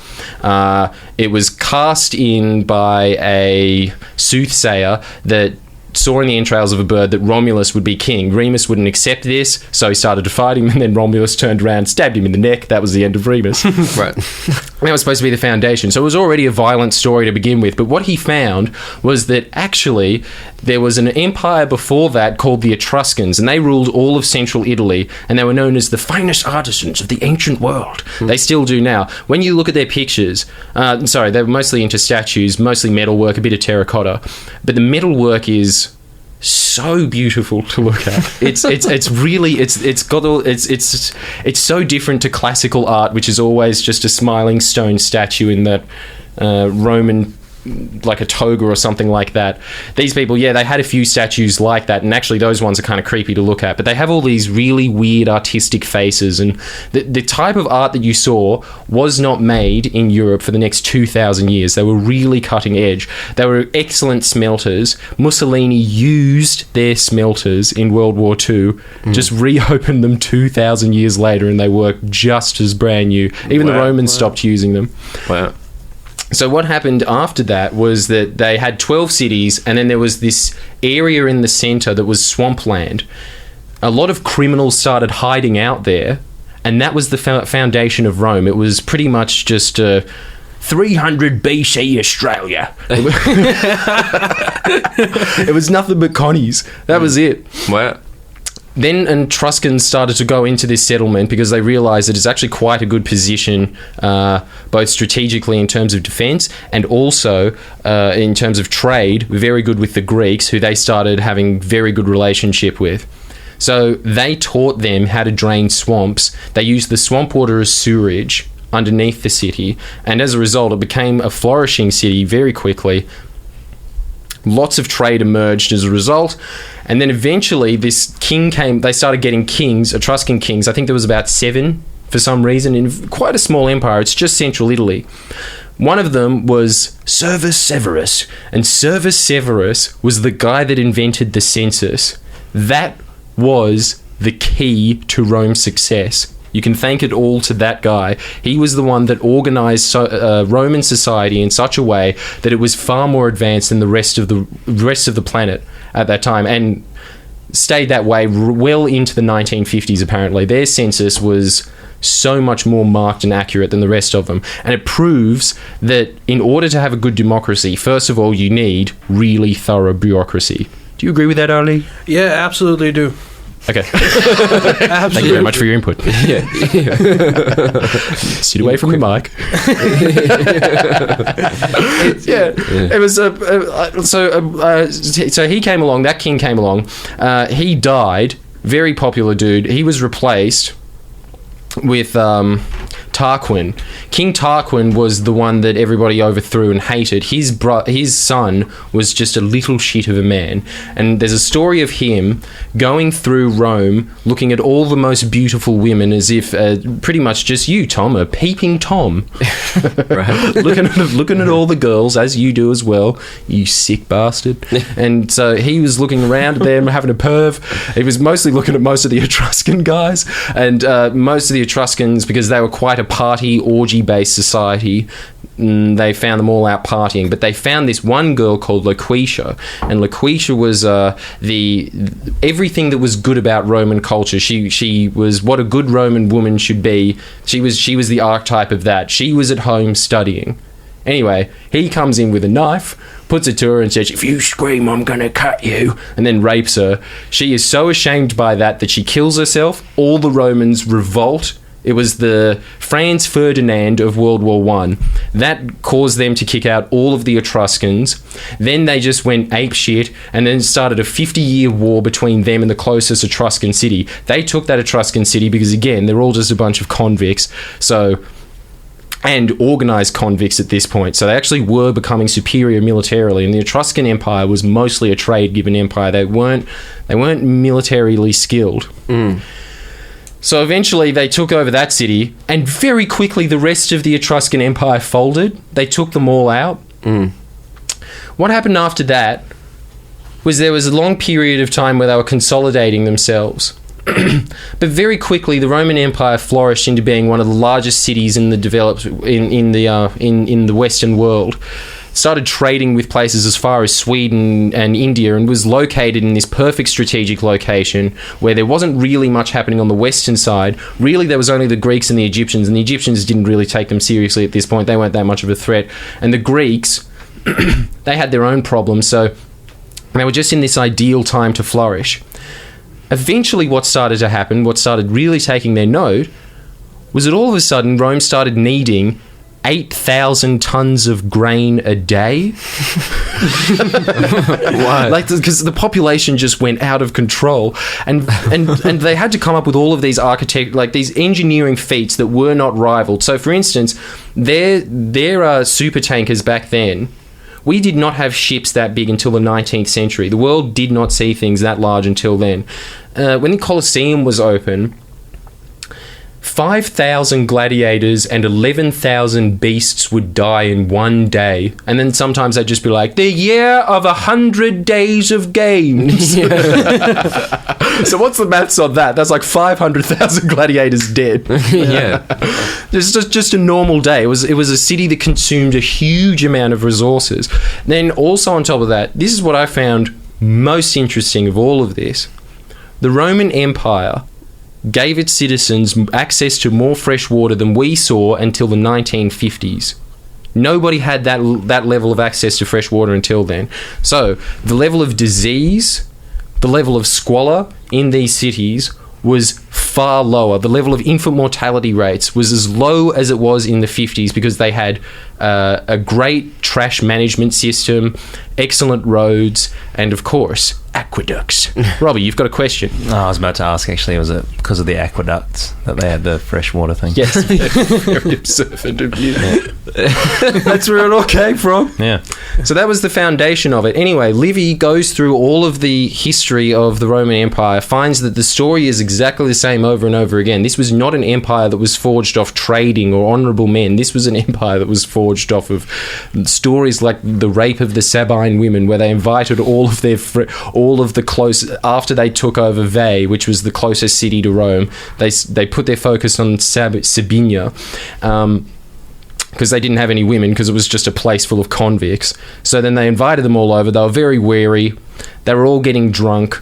It was cast in by a soothsayer that saw in the entrails of a bird that Romulus would be king. Remus wouldn't accept this, so he started to fight him, and then Romulus turned around, stabbed him in the neck. That was the end of Remus. right. That was supposed to be the foundation. So it was already a violent story to begin with. But what he found was that actually there was an empire before that called the Etruscans, and they ruled all of central Italy, and they were known as the finest artisans of the ancient world. They still do now. When you look at their pictures, they were mostly into statues, mostly metalwork, a bit of terracotta, but the metalwork is so beautiful to look at. It's so different to classical art, which is always just a smiling stone statue in that Roman like a toga or something like that. These people, yeah, they had a few statues like that, and actually those ones are kind of creepy to look at, but they have all these really weird artistic faces, and the type of art that you saw was not made in Europe for the next 2,000 years. They were really cutting edge. They were excellent smelters. Mussolini used their smelters in World War II, just reopened them 2,000 years later, and they work just as brand new. Even the Romans stopped using them. Wow. So what happened after that was that they had 12 cities, and then there was this area in the centre that was swampland. A lot of criminals started hiding out there, and that was the foundation of Rome. It was pretty much just 300 BC Australia. It was nothing but connies. That was it. Wow. Then Etruscans started to go into this settlement because they realised that it's actually quite a good position, both strategically in terms of defence and also in terms of trade, very good with the Greeks, who they started having very good relationship with. So they taught them how to drain swamps. They used the swamp water as sewerage underneath the city, and as a result, it became a flourishing city very quickly. Lots of trade emerged as a result, and then eventually this king came. They started getting kings, Etruscan kings. I think there was about 7 for some reason in quite a small empire. It's just central Italy. One of them was Servus Severus, and Servus Severus was the guy that invented the census. That was the key to Rome's success. You can thank it all to that guy. He was the one that organised Roman society in such a way that it was far more advanced than the rest of the planet at that time, and stayed that way well into the 1950s. Apparently, their census was so much more marked and accurate than the rest of them, and it proves that in order to have a good democracy, first of all, you need really thorough bureaucracy. Do you agree with that, Ali? Yeah, absolutely do. Okay. Thank you very much for your input. Yeah. Sit away from the mic. It was so he came along. That king came along. He died. Very popular dude. He was replaced with Tarquin. King Tarquin was the one that everybody overthrew and hated. His son was just a little shit of a man, and there's a story of him going through Rome looking at all the most beautiful women as if pretty much just you, Tom, a peeping Tom. Right. looking at all the girls, as you do as well, you sick bastard. And so he was looking around at them, having a perv. He was mostly looking at most of the Etruscan guys, and most of the Etruscans, because they were quite a party, orgy-based society, they found them all out partying, but they found this one girl called Lucretia, and Lucretia was everything that was good about Roman culture. She was what a good Roman woman should be. She was the archetype of that. She was at home studying. Anyway, he comes in with a knife, puts it to her and says, "If you scream, I'm gonna cut you," and then rapes her. She is so ashamed by that she kills herself. All the Romans revolt. It was the Franz Ferdinand of World War I. That caused them to kick out all of the Etruscans. Then they just went apeshit and then started a 50-year war between them and the closest Etruscan city. They took that Etruscan city because, again, they're all just a bunch of convicts. And organised convicts at this point. So they actually were becoming superior militarily, and the Etruscan Empire was mostly a trade-given empire. They weren't militarily skilled. So eventually they took over that city, and very quickly the rest of the Etruscan Empire folded. They took them all out. What happened after that was there was a long period of time where they were consolidating themselves. But very quickly the Roman Empire flourished into being one of the largest cities in the developed in the Western world. Started trading with places as far as Sweden and India, and was located in this perfect strategic location where there wasn't really much happening on the western side. Really, there was only the Greeks and the Egyptians didn't really take them seriously at this point. They weren't that much of a threat. And the Greeks, they had their own problems, so they were just in this ideal time to flourish. Eventually, what started to happen, what started really taking their note, was that all of a sudden Rome started needing 8,000 tons of grain a day. Why? Because the population just went out of control, and they had to come up with all of these these engineering feats that were not rivaled. So, for instance, their super tankers back then We did not have ships that big until the 19th century. The world did not see things that large until then. When the Colosseum was open, 5,000 gladiators and 11,000 beasts would die in one day. And then sometimes they'd just be like, the year of 100 days of games. So what's the maths on that? That's like 500,000 gladiators dead. Yeah. It's just a normal day. It was a city that consumed a huge amount of resources. Then also on top of that, this is what I found most interesting of all of this. The Roman Empire gave its citizens access to more fresh water than we saw until the 1950s. Nobody had that level of access to fresh water until then. So the level of disease, the level of squalor in these cities was far lower. The level of infant mortality rates was as low as it was in the 50s because they had a great trash management system, excellent roads, and of course, aqueducts. Robbie, you've got a question. Oh, I was about to ask, actually, was it because of the aqueducts that they had the fresh water thing? Yes. Very observant of you. That's where it all came from. Yeah. So that was the foundation of it. Anyway, Livy goes through all of the history of the Roman Empire, finds that the story is exactly the same over and over again. This was not an empire that was forged off trading or honourable men. This was an empire that was forged off of stories like the rape of the Sabine women, where they invited all of the close, after they took over Veii, which was the closest city to Rome, they put their focus on Sabinia, because they didn't have any women, because it was just a place full of convicts. So then they invited them all over. They were very wary. They were all getting drunk.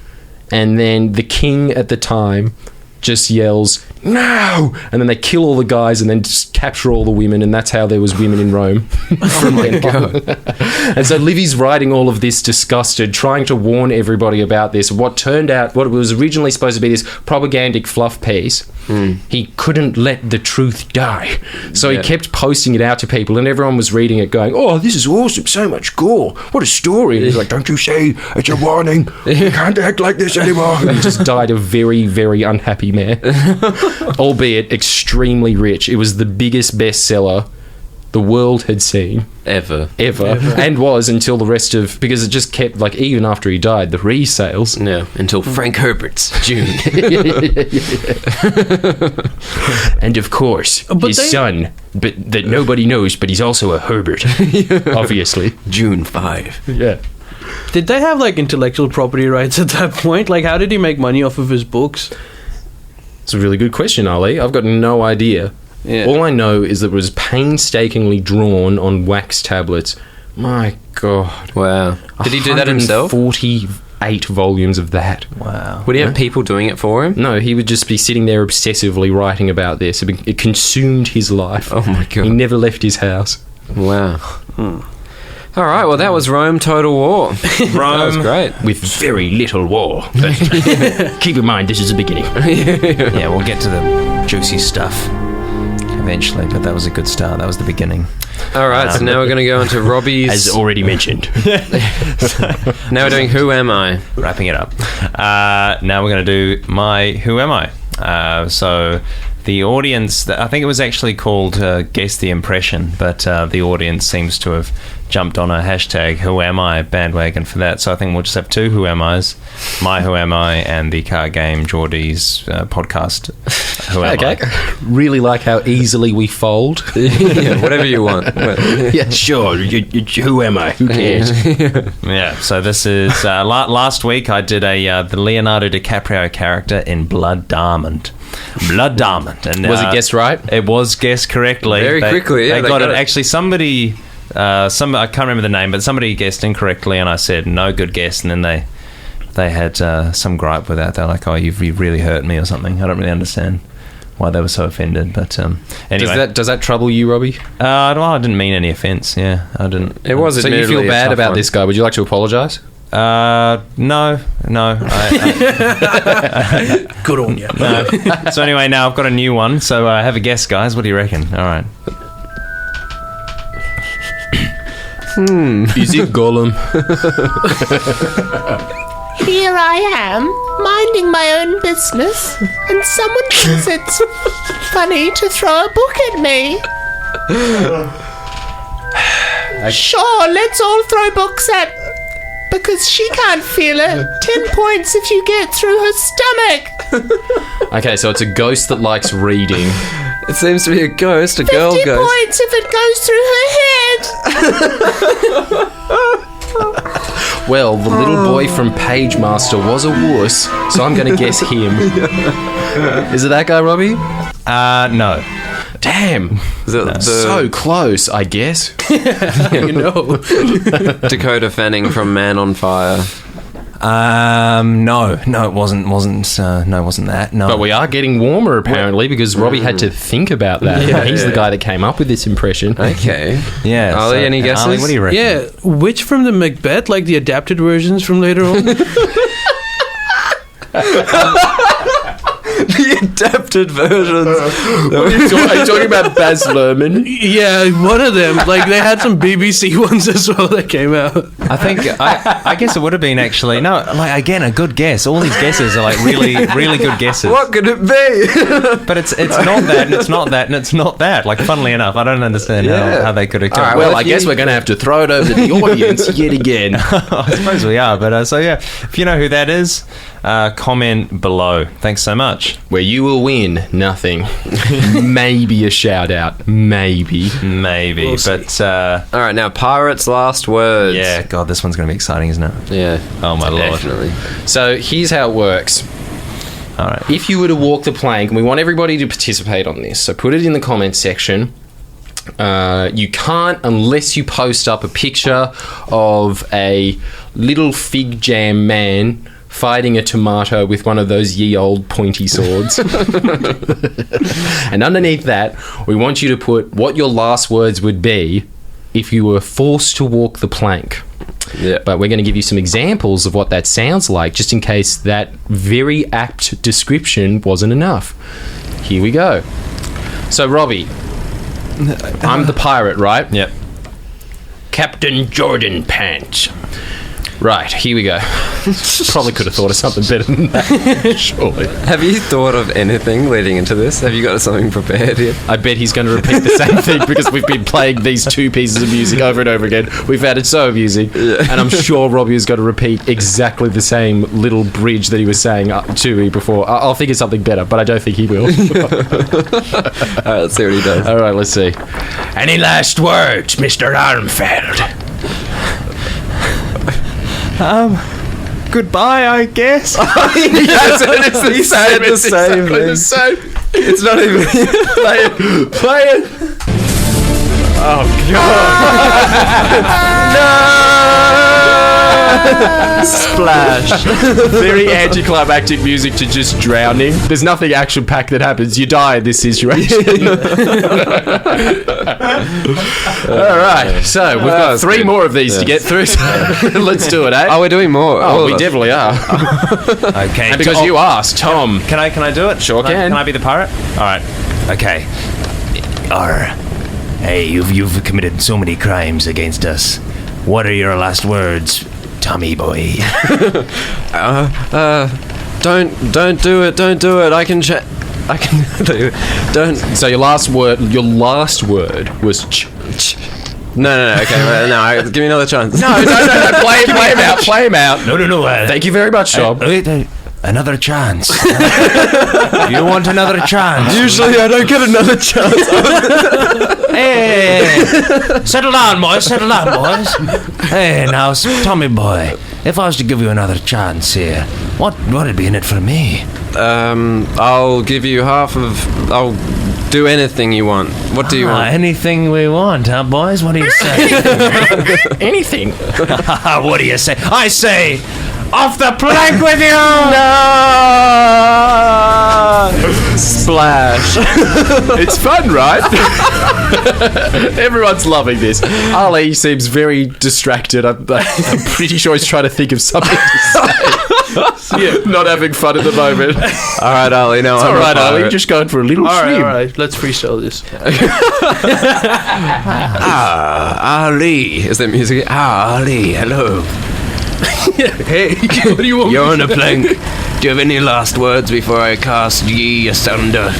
And then the king at the time just yells, "No!" And then they kill all the guys and then just capture all the women, and that's how there was women in Rome. From then on. And so Livy's writing all of this disgusted, trying to warn everybody about this. What was originally supposed to be this propagandic fluff piece, he couldn't let the truth die. So he kept posting it out to people, and everyone was reading it going, "Oh, this is awesome, so much gore. What a story." And he's like, "Don't you see? It's a warning. You can't act like this anymore." And he just died a very, very unhappy man. Albeit extremely rich. It was the biggest bestseller the world had seen Ever. and was until the rest of, because it just kept, like, even after he died, the resales. Yeah, until Frank Herbert's June. And of course, son, but that nobody knows, but he's also a Herbert, obviously. June 5. Yeah. Did they have, like, intellectual property rights at that point? Like, how did he make money off of his books? It's a really good question, Ali. I've got no idea. Yeah. All I know is that it was painstakingly drawn on wax tablets. My God. Wow. Did he do that himself? 48 volumes of that. Wow. Would he have people doing it for him? No, he would just be sitting there obsessively writing about this. It consumed his life. Oh my God. He never left his house. Wow. All right, well, that was Rome Total War. That was great. With very little war. Keep in mind, this is the beginning. Yeah, we'll get to the juicy stuff eventually, but that was a good start. That was the beginning. All right, so now we're going to go into Robbie's... As already mentioned. Now we're doing Who Am I? Wrapping it up. Now we're going to do my Who Am I? So the audience, I think it was actually called Guess the Impression, but the audience seems to have jumped on a hashtag Who Am I bandwagon for that. So I think we'll just have two Who Am I's, my Who Am I and the Card Game Geordies podcast Who Am I. Really like how easily we fold. Yeah, whatever you want. Yeah, sure. Who am I? Who cares? Yeah, so this is last week I did the Leonardo DiCaprio character in Blood Diamond. Blood Diamond. And Was it guessed right? It was guessed correctly. Very quickly, yeah, They got it. Actually, somebody, I can't remember the name, but somebody guessed incorrectly, and I said, no, good guess, and then they had some gripe with that. They're like, oh, you've really hurt me or something. I don't really understand why they were so offended, but anyway. Does that trouble you, Robbie? Well, I didn't mean any offence. Yeah, I didn't. It was. So you feel bad about this guy? Would you like to apologise? No. Good on you. No. So anyway, now I've got a new one. So have a guess, guys. What do you reckon? All right. Is it Gollum? Here I am, minding my own business, and someone thinks it's funny to throw a book at me. Sure, let's all throw books at... Because she can't feel it. 10 points if you get through her stomach. Okay, so it's a ghost that likes reading. It seems to be a ghost, a girl 50 ghost. points if it goes through her head. Well, the little boy from Page Master was a wuss, so I'm going to guess him. Is it that guy, Robbie? No. Damn. So close, I guess. You know. Dakota Fanning from Man on Fire. No, it wasn't that. No. But we are getting warmer, apparently, because Robbie had to think about that. He's the guy that came up with this impression. Okay. Yeah. Ollie, any guesses? Ollie, what do you reckon? Yeah, which from the Macbeth, like the adapted versions from later on? The adapted versions. Are you talking about Baz Luhrmann? Yeah, one of them. Like, they had some BBC ones as well that came out. I think I guess it would have been actually like again a good guess. All these guesses are like really good guesses. What could it be? But it's not that, and it's not that, and it's not that. Like, funnily enough, I don't understand how they could have. All right, well, I guess we're going to have to throw it over to the audience yet again. I suppose we are, but so yeah, if you know who that is, comment below. Thanks so much. Where you will win nothing. Maybe a shout out. Maybe. Maybe, but All right, now Pirate's last words. yeah, God, this one's going to be exciting, isn't it? Yeah. Oh my lord. Definitely. So here's how it works. All right. If you were to walk the plank, and we want everybody to participate on this, so put it in the comments section. You can't unless you post up a picture of a little fig jam man fighting a tomato with one of those ye old pointy swords. And underneath that, we want you to put what your last words would be if you were forced to walk the plank. Yeah. But we're going to give you some examples of what that sounds like, just in case that very apt description wasn't enough. Here we go. So, Robbie, I'm the pirate, right? Yep. Captain Jordan Pants. Right, here we go. Probably could have thought of something better than that, surely. Have you thought of anything leading into this? Have you got something prepared here? I bet he's going to repeat the same thing because we've been playing these two pieces of music over and over again. We found it so amusing. And I'm sure Robbie is going to repeat exactly the same little bridge that he was saying to me before. I'll think of something better, but I don't think he will. All right, let's see what he does. All right, let's see. Any last words, Mr. Armfeld? Goodbye, I guess. It's the same. It's exactly the same. It's not even. Play it. Oh, God. Splash. Very anticlimactic music to just drowning. There's nothing action-packed that happens. You die in this situation. All right. So, we've got three good. more of these to get through. So let's do it, eh? Oh, we're doing more. Oh, we definitely are. Okay. And because you asked, Tom. Can I do it? Sure can. Can I be the pirate? All right. Okay. Hey, you've committed so many crimes against us. What are your last words, Tommy boy? Don't do it. Don't do it. I can do it. Don't. So your last word was ch. No. Okay, no. Give me another chance. No. Play him out. Play him out. No. Thank you very much, Tom. Another chance. You want another chance? Usually I don't get another chance. Hey, settle down, boys. Hey, now, Tommy boy, if I was to give you another chance here, what'd be in it for me? I'll give you half of. I'll do anything you want. What do you want? Anything we want, huh, boys? What do you say? Anything. What do you say? I say, off the plank with you! No! Splash. It's fun, right? Everyone's loving this. Ali seems very distracted. I'm pretty sure he's trying to think of something to say. Yeah, not having fun at the moment. All right, Ali. No, It's all right, Ali. Just going for a little swim. All right. Let's freestyle this. Ali. Is that music? Ali. Hello. Hey, what do you want? You're on a plank. Do you have any last words before I cast ye asunder?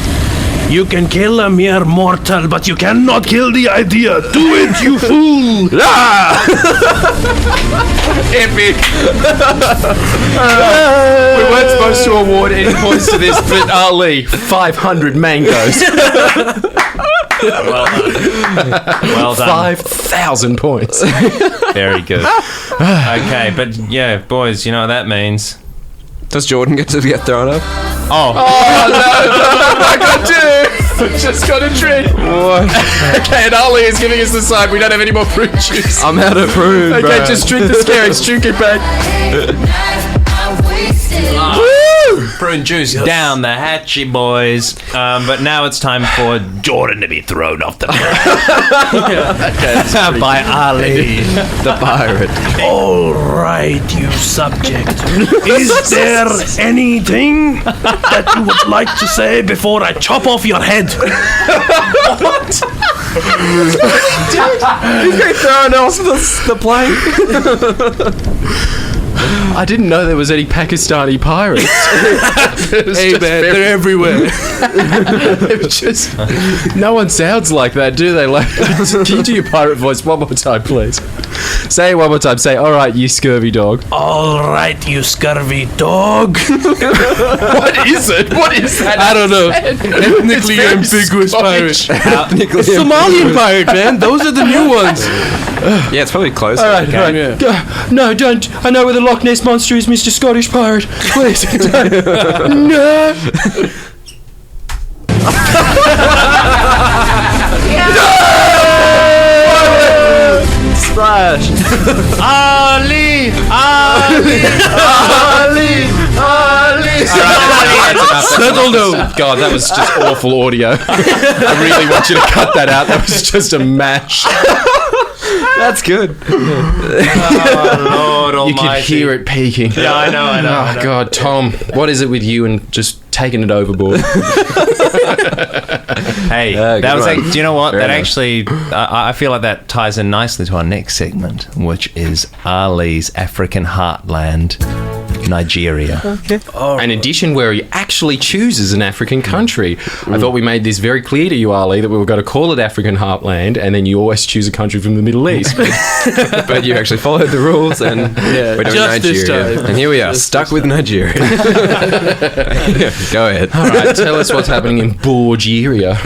You can kill a mere mortal, but you cannot kill the idea. Do it, you fool! Epic. We weren't supposed to award any points to this, but Ali, 500 mangoes. Well done. 5,000 points. Very good. Okay, but yeah, boys, you know what that means. Does Jordan get to get thrown up? Oh, I got two. Just got a treat. Okay, and Ali is giving us the sign. We don't have any more fruit juice. I'm out of prune, Okay, bro. just drink the carrots. Drink it back. prune juice down the hatchy, boys. But now it's time for Jordan to be thrown off the by Ali. The pirate. All right, you subject. Is there anything that you would like to say before I chop off your head? He's getting thrown off the plane. I didn't know there was any Pakistani pirates. Hey man, they're everywhere. It was just no one sounds like that, do they? Like, can you do your pirate voice one more time, please? Say it one more time. Say, "All right, you scurvy dog." All right, you scurvy dog. What is it? What is that? I don't know. Ethnically very ambiguous pirate. Technically, Somalian pirate, man. Those are the new ones. yeah, it's probably close. All right, all right. Yeah. No, don't. I know where the Loch Ness Monster is, Mr. Scottish Pirate. Please. No. Splash. Ali! Settle down. God, that was just awful audio. I really want you to cut that out. That was just a mash. That's good. Oh, Lord You could almighty. hear it peaking. Yeah, I know. Oh, God, Tom, what is it with you and just taking it overboard? Hey, good that was one. like, do you know what? Fair that enough. actually, I feel like that ties in nicely to our next segment, which is Ali's African heartland, Nigeria. An edition where he actually chooses an African country. I thought we made this very clear to you, Ali, that we were going to call it African Heartland, and then you always choose a country from the Middle East. But you actually followed the rules, and we're doing just this Nigeria. time. And here we are, stuck with Nigeria. Go ahead. All right, tell us what's happening in Bulgaria.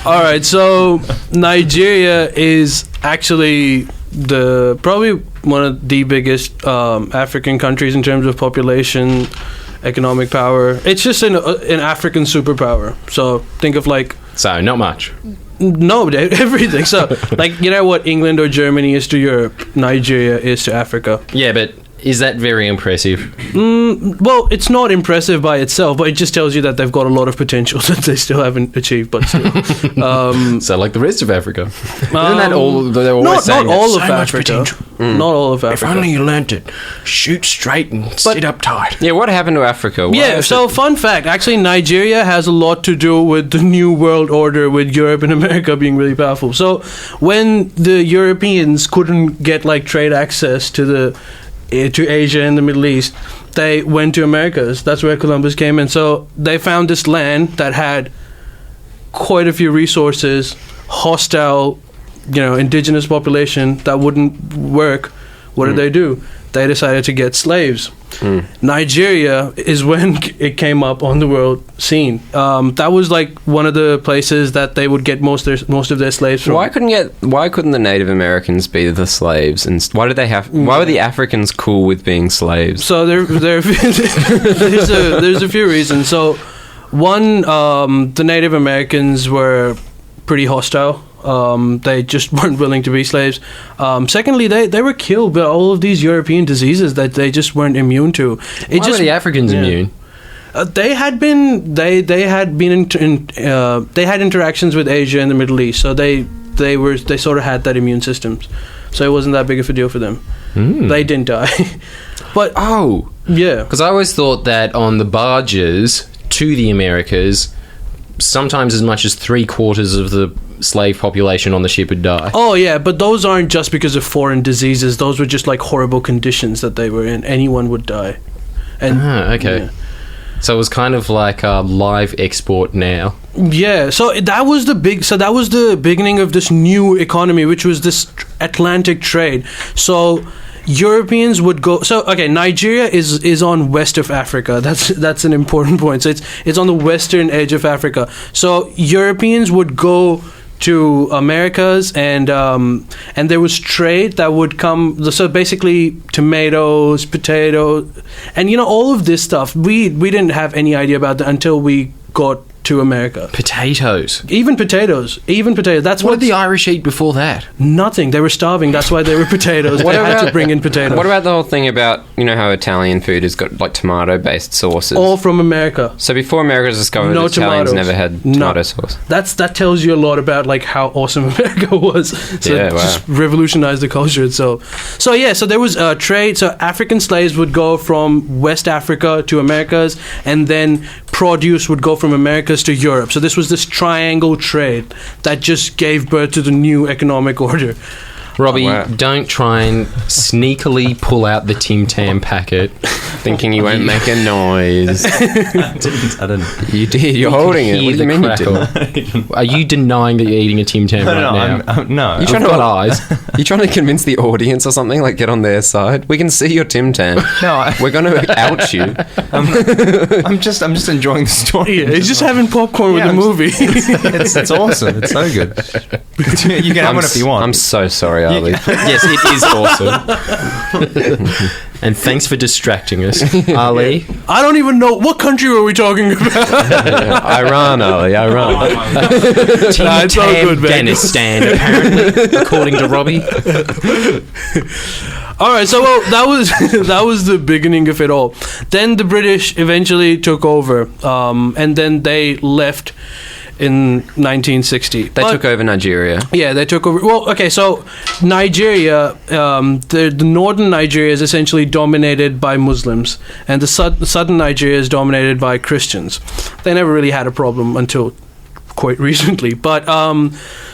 All right, so Nigeria is actually probably one of the biggest African countries in terms of population, economic power. It's just an African superpower. So think of like So, not much. no everything. So like, you know what England or Germany is to Europe, Nigeria is to Africa. Yeah, but is that very impressive? Well, it's not impressive by itself, but it just tells you that they've got a lot of potential that they still haven't achieved. But still, So, like the rest of Africa. Isn't that all? They're always not saying all of so much Africa. potential. Not all of Africa. you learnt it. Shoot straight and sit up tight. Yeah, what happened to Africa? Why Yeah, is so fun fact, actually Nigeria has a lot to do with the New World Order, with Europe and America being really powerful. So when the Europeans couldn't get like trade access to Asia and the Middle East, they went to Americas. That's where Columbus came in. So they found this land that had quite a few resources, hostile, indigenous population that wouldn't work. What did they do? They decided to get slaves. Nigeria is when it came up on the world scene. That was like one of the places that they would get most of their slaves from. Why couldn't the Native Americans be the slaves? And why did they have? Why were the Africans cool with being slaves? So there's a few reasons. So one, the Native Americans were pretty hostile. They just weren't willing to be slaves. Secondly, they were killed by all of these European diseases that they just weren't immune to. Why were the Africans immune? They had interactions with Asia and the Middle East, so they sort of had that immune system. So it wasn't that big of a deal for them. They didn't die. But yeah, Because I always thought that on the barges to the Americas, sometimes as much as 3/4 of the slave population on the ship would die. oh yeah, but those aren't just because of foreign diseases. Those were just like horrible conditions that they were in. Anyone would die. And Okay. So it was kind of like a live export now. yeah, so that was the beginning of this new economy, which was this Atlantic trade. So Europeans would go. So okay, Nigeria is on west of Africa. That's an important point. So it's on the western edge of Africa. So Europeans would go to Americas, and there was trade that would come. So basically, tomatoes, potatoes, and all of this stuff. We didn't have any idea about that until we got to America. Potatoes. Even potatoes. That's What did the Irish eat before that? Nothing. They were starving. That's why they were potatoes. They had to bring in potatoes. What about the whole thing about how Italian food has got like tomato-based sauces? All from America. So before America was discovered, No Italians tomatoes. never had No. tomato sauce. That tells you a lot about like how awesome America was. So Yeah, it wow. just revolutionized the culture. So there was trade. So African slaves would go from West Africa to Americas, and then produce would go from Americas to Europe. So this was this triangle trade that just gave birth to the new economic order. Robbie, Wow. don't try and sneakily pull out the Tim Tam packet. Thinking you won't make a noise. I didn't. You did. You're holding it. What do you mean you didn't? Are you denying that you're eating a Tim Tam right now? No. You trying I've to got eyes. You trying to convince the audience or something? Like get on their side. We can see your Tim Tam. No, We're going to out you. I'm just enjoying the story. Yeah, he's just having popcorn with Yeah, the movie. It's awesome. It's so good. You can have one if you want. I'm so sorry, Ali. Yes, it is awesome. And thanks for distracting us, Ali. I don't even know what country were we talking about. Iran, Ali. Iran. Tim Nah, it's all Tam good, man. Afghanistan, apparently, according to Robbie. All right, so that was the beginning of it all. Then the British eventually took over, and then they left in 1960. They took over Nigeria. Yeah, they took over. Well, okay, so Nigeria, the northern Nigeria is essentially dominated by Muslims, and the southern Nigeria is dominated by Christians. They never really had a problem until quite recently. But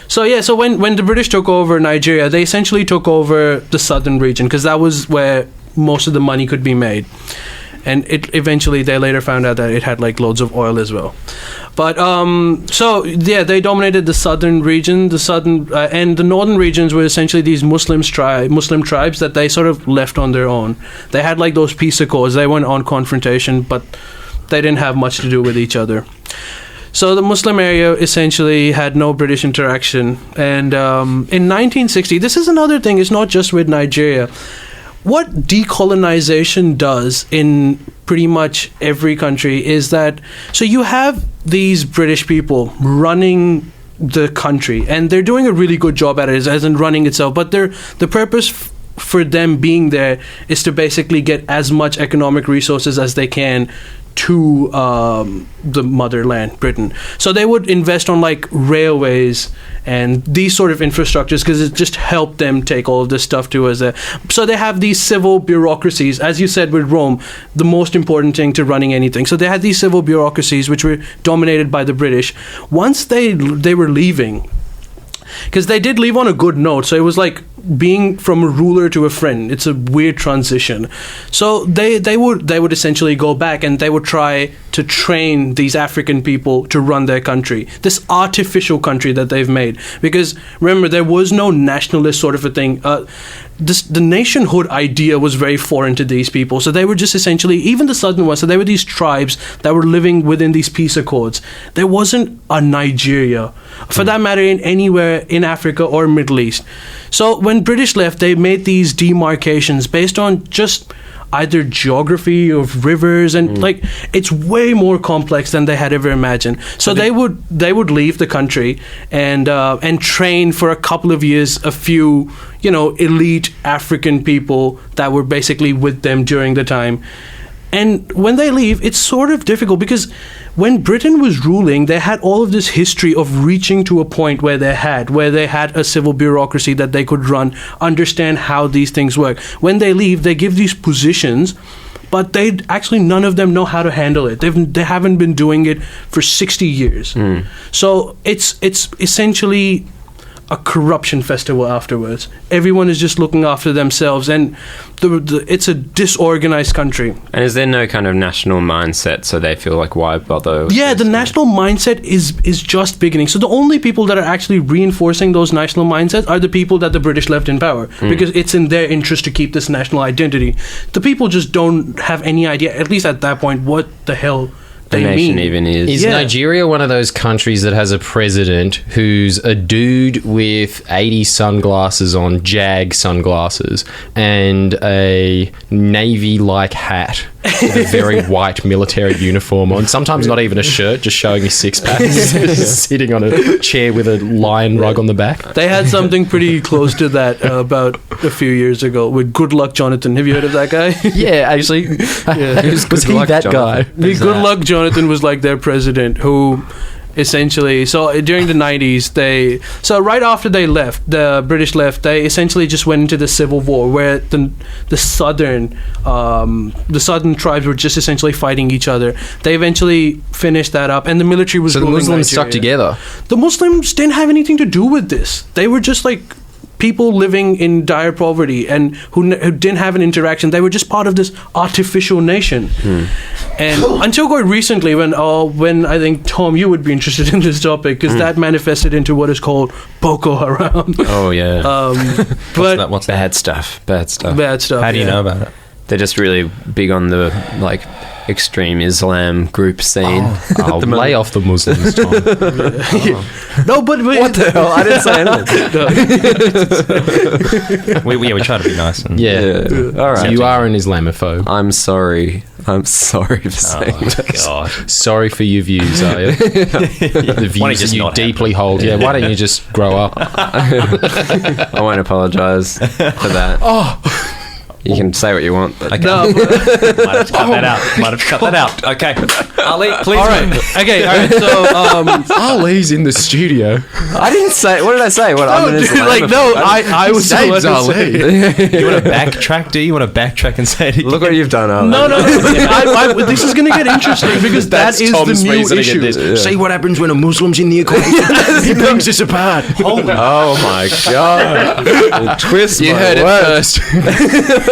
so when the British took over Nigeria, they essentially took over the southern region because that was where most of the money could be made. And eventually they later found out that it had like loads of oil as well. But they dominated the southern region, and the northern regions were essentially these Muslim tribes that they sort of left on their own. They had like those peace accords. They went on confrontation, but they didn't have much to do with each other. So the Muslim area essentially had no British interaction. And in 1960, this is another thing. It's not just with Nigeria. What decolonization does in pretty much every country is that, so you have these British people running the country, and they're doing a really good job at it, as in running itself, but the purpose for them being there is to basically get as much economic resources as they can to the motherland, Britain. So they would invest on like railways and these sort of infrastructures because it just helped them take all of this stuff to us. So they have these civil bureaucracies, as you said with Rome, the most important thing to running anything. So they had these civil bureaucracies which were dominated by the British. Once they were leaving, because they did leave on a good note, so it was like being from a ruler to a friend. It's a weird transition. So they would essentially go back and they would try to train these African people to run their country, this artificial country that they've made. Because remember, there was no nationalist sort of a thing. The nationhood idea was very foreign to these people. So they were just essentially, even the southern ones, so they were these tribes that were living within these peace accords. There wasn't a Nigeria, for that matter, in anywhere in Africa or Middle East. So when British left, they made these demarcations based on just either geography of rivers, and like it's way more complex than they had ever imagined. So they would leave the country and train for a couple of years a few elite African people that were basically with them during the time. And when they leave, it's sort of difficult because when Britain was ruling, they had all of this history of reaching to a point where they had a civil bureaucracy that they could run, understand how these things work. When they leave, they give these positions, but none of them know how to handle it. They haven't been doing it for 60 years. So it's essentially a corruption festival afterwards. Everyone is just looking after themselves, and it's a disorganized country. And is there no kind of national mindset, so they feel like, why bother? Yeah, the national mindset is just beginning. So the only people that are actually reinforcing those national mindsets are the people that the British left in power, because it's in their interest to keep this national identity. The people just don't have any idea, at least at that point, what the hell the they nation mean. even is. Is Yeah. Nigeria one of those countries that has a president who's a dude with 80 sunglasses on, Jag sunglasses, and a navy-like hat with a very white military uniform on? Sometimes not even a shirt, just showing his six-pack. Sitting on a chair with a lion rug on the back. They had something pretty close to that about a few years ago with Good Luck Jonathan. Have you heard of that guy? Yeah, actually. Yeah. Was he that guy? The Good Luck Jonathan was like their president, who essentially, so during the 90s, right after they left, the British left, they essentially just went into the civil war, where the southern tribes were just essentially fighting each other. They eventually finished that up, and the military was So the ruling Muslims stuck Nigeria. together. The Muslims didn't have anything to do with this. They were just like people living in dire poverty and who didn't have an interaction. They were just part of this artificial nation. And until quite recently, when I think, Tom, you would be interested in this topic, because that manifested into what is called Boko Haram. Oh, yeah. But What's that? Bad stuff. bad stuff. How do you yeah. know about it? They're just really big on the, like, extreme Islam group scene. I'll lay off the Muslims, Tom. No, but what the hell? I didn't say anything. We try to be nice. And Yeah. All right. So you are an Islamophobe. I'm sorry. I'm sorry for saying that. God. Sorry for your views, are you? The Why don't you views just that you not deeply hold. Yeah, why don't you just grow up? I won't apologise for that. You can say what you want. But Okay. No, but, Might have to cut that out. Might have to cut that out. Okay. Ali, please. all right. Okay, all right. So, Ali's in the studio. I didn't say. What did I say? What I'm an Islamophobe. I was Saves the one who said- You want to backtrack? Do you want to backtrack and say it again? Look what you've done, Ali. No. This is going to get interesting, because that is the new issue. See what happens when a Muslim's in the equation. He brings us apart. Oh my god! Twist. You my heard words. it first.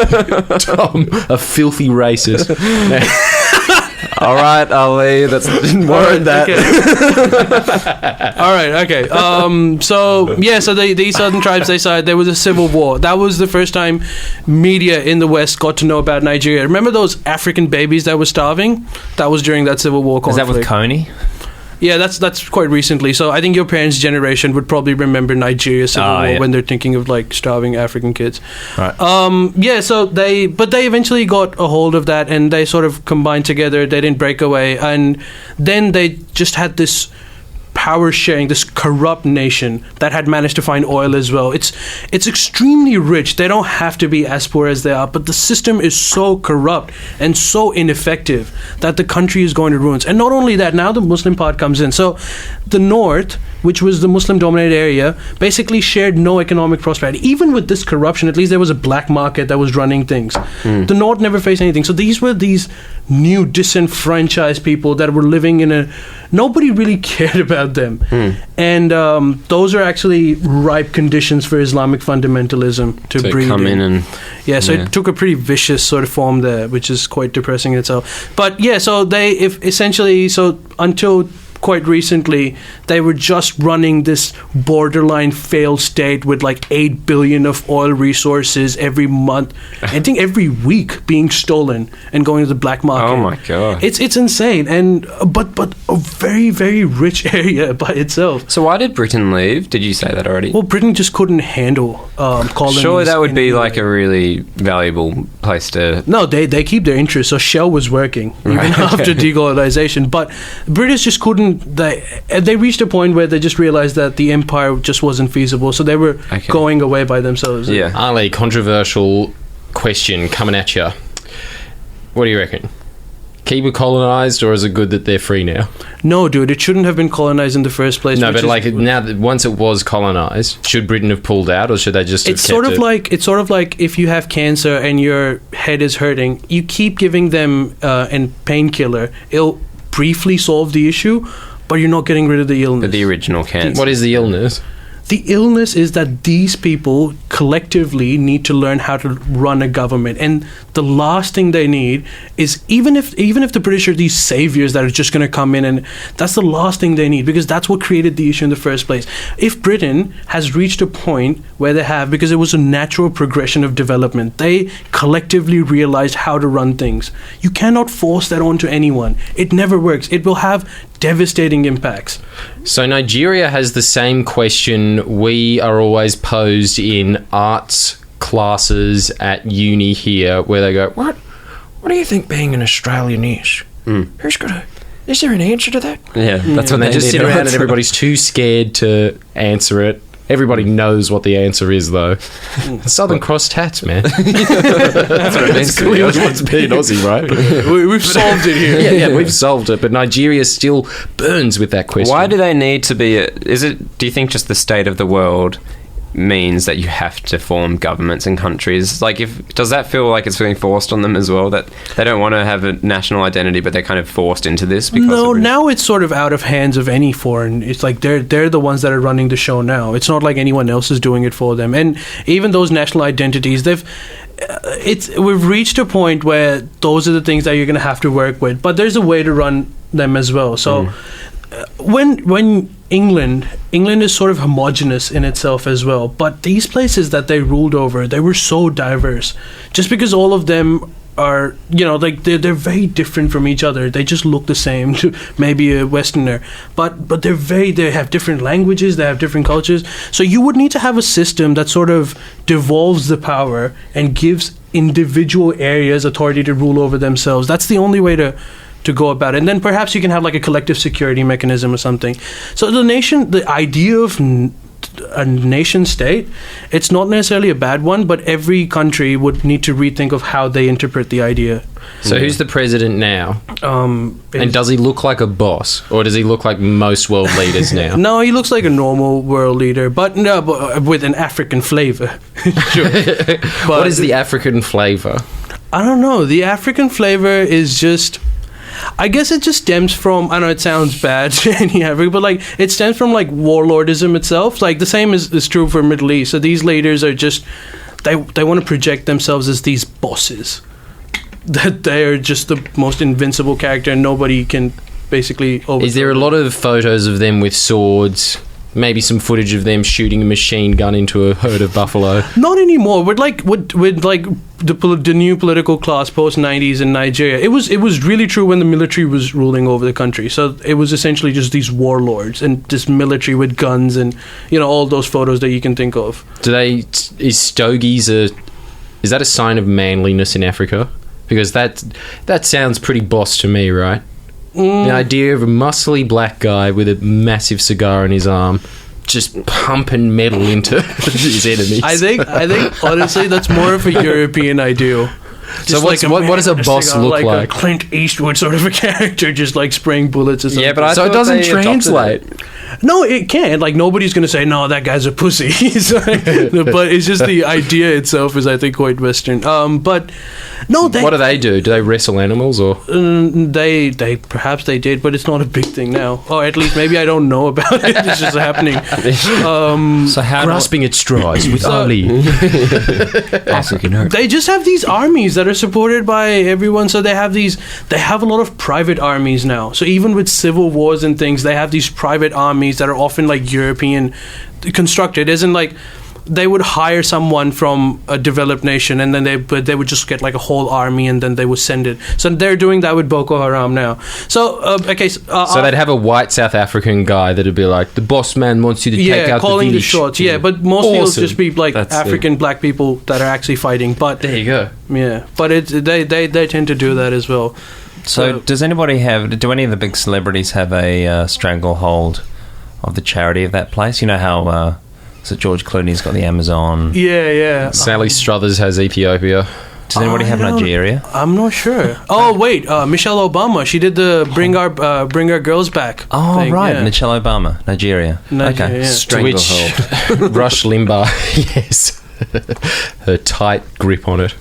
Tom, a filthy racist. All right, Ali. That's warrant that. Okay. All right. Okay. So the southern tribes, they said there was a civil war. That was the first time media in the West got to know about Nigeria. Remember those African babies that were starving? That was during that civil war Is conflict. that with Coney? Yeah, that's quite recently. So I think your parents' generation would probably remember Nigeria civil war yeah. when they're thinking of like starving African kids. Right. Yeah. So they eventually got a hold of that, and they sort of combined together. They didn't break away, and then they just had this power sharing, this corrupt nation that had managed to find oil as well. It's extremely rich. They don't have to be as poor as they are, but the system is so corrupt and so ineffective that the country is going to ruins. And not only that, now the Muslim part comes in. So the north, which was the Muslim dominated area, basically shared no economic prosperity. Even with this corruption, at least there was a black market that was running things. The north never faced anything. So these were these new disenfranchised people that were living in nobody really cared about them. And those are actually ripe conditions for Islamic fundamentalism to breed come in and so it took a pretty vicious sort of form there, which is quite depressing in itself. But yeah, so until quite recently, they were just running this borderline failed state with like 8 billion of oil resources every month. I think every week being stolen and going to the black market. Oh my god! It's insane, and but a very, very rich area by itself. So why did Britain leave? Did you say that already? Well, Britain just couldn't handle colonies. Surely that would in be any like way. a really valuable place to. No, they keep their interest. So Shell was working even after decolonization, but British just couldn't. They reached a point where they just realized that the empire just wasn't feasible, so they were going away by themselves. Yeah. Ali, controversial question coming at you. What do you reckon? Keep it colonised, or is it good that they're free now? No, dude, it shouldn't have been colonized in the first place. No, which but is- like now that once it was colonised, should Britain have pulled out, or should they just? it's have sort kept of it? like if you have cancer and your head is hurting, you keep giving them a painkiller. It'll briefly solve the issue, but you're not getting rid of the illness. The original cancer. What is the illness? The illness is that these people collectively need to learn how to run a government, and the last thing they need is even if the British are these saviors that are just going to come in, and that's the last thing they need, because that's what created the issue in the first place. If Britain has reached a point where they have, because it was a natural progression of development, they collectively realized how to run things. You cannot force that onto anyone. It never works. It will have devastating impacts. So Nigeria has the same question we are always posed in arts classes at uni here, where they go, what do you think being an Australian is? Is there an answer to that? Yeah, that's what And they just sit around and everybody's too scared to answer it. Everybody knows what the answer is, though. Southern Cross tats, man. That's what it means. Clearly what's being Aussie, right? We've solved it here. Yeah, we've solved it. But Nigeria still burns with that question. Why do they need to be? Do you think just the state of the world means that you have to form governments and countries? Like, does that feel like it's being forced on them as well, that they don't want to have a national identity but they're kind of forced into this? No, now it's sort of out of hands of any foreign. It's like they're the ones that are running the show now. It's not like anyone else is doing it for them. And even those national identities, we've reached a point where those are the things that you're going to have to work with, but there's a way to run them as well. So when England is sort of homogenous in itself as well, but these places that they ruled over, they were so diverse. Just because all of them are, like they're very different from each other. They just look the same to maybe a Westerner, but they have different languages, they have different cultures. So you would need to have a system that sort of devolves the power and gives individual areas authority to rule over themselves. That's the only way to go about it. And then perhaps you can have like a collective security mechanism or something. So the idea of a nation state, it's not necessarily a bad one, but every country would need to rethink of how they interpret the idea. So who's the president now? And does he look like a boss, or does he look like most world leaders now? No, he looks like a normal world leader, but with an African flavor. Sure. What is the African flavor? I don't know. The African flavor is just, I guess it just stems from, I know it sounds bad to any African, but like it stems from like warlordism itself. Like the same is true for Middle East. So these leaders are just, they want to project themselves as these bosses. That they are just the most invincible character and nobody can basically overthrow. Is there a lot of photos of them with swords? Maybe some footage of them shooting a machine gun into a herd of buffalo? Not anymore. With the new political class post 90s in Nigeria, it was really true when the military was ruling over the country. So it was essentially just these warlords and this military with guns and all those photos that you can think of. Is stogies is that a sign of manliness in Africa? Because that sounds pretty boss to me, right? The idea of a muscly black guy with a massive cigar in his arm just pumping metal into his enemies. I think honestly that's more of a European ideal. So what does a boss look like? A Clint Eastwood sort of a character, just like spraying bullets or something. Yeah, but so it doesn't translate. No, it can't. Like nobody's gonna say, no, that guy's a pussy. But it's just the idea itself is, I think, quite Western. But no, what do they do? Do they wrestle animals or? They perhaps they did, but it's not a big thing now. Or at least maybe I don't know about it. It's just happening. So how grasping at straws with Ali. They just have these armies that are supported by everyone. So they have a lot of private armies now. So even with civil wars and things, they have these private armies that are often like European constructed. Isn't like they would hire someone from a developed nation and then they would just get like a whole army and then they would send it. So they're doing that with Boko Haram now. So so they'd have a white South African guy that'd be like, the boss man wants you to take out calling the the shots. Yeah, but mostly Awesome. it'll just be like African black people that are actually fighting. But There you go. yeah, but they tend to do that as well. So do any of the big celebrities have a stranglehold of the charity of that place? You know how so George Clooney's got the Amazon. Yeah. Sally Struthers has Ethiopia. Does anybody have Nigeria? I'm not sure. Oh wait, Michelle Obama. She did the Bring Our Girls Back. Oh thing, right, yeah. Nichelle Obama, Nigeria. Okay. Yeah. To which Rush Limbaugh, yes, her tight grip on it.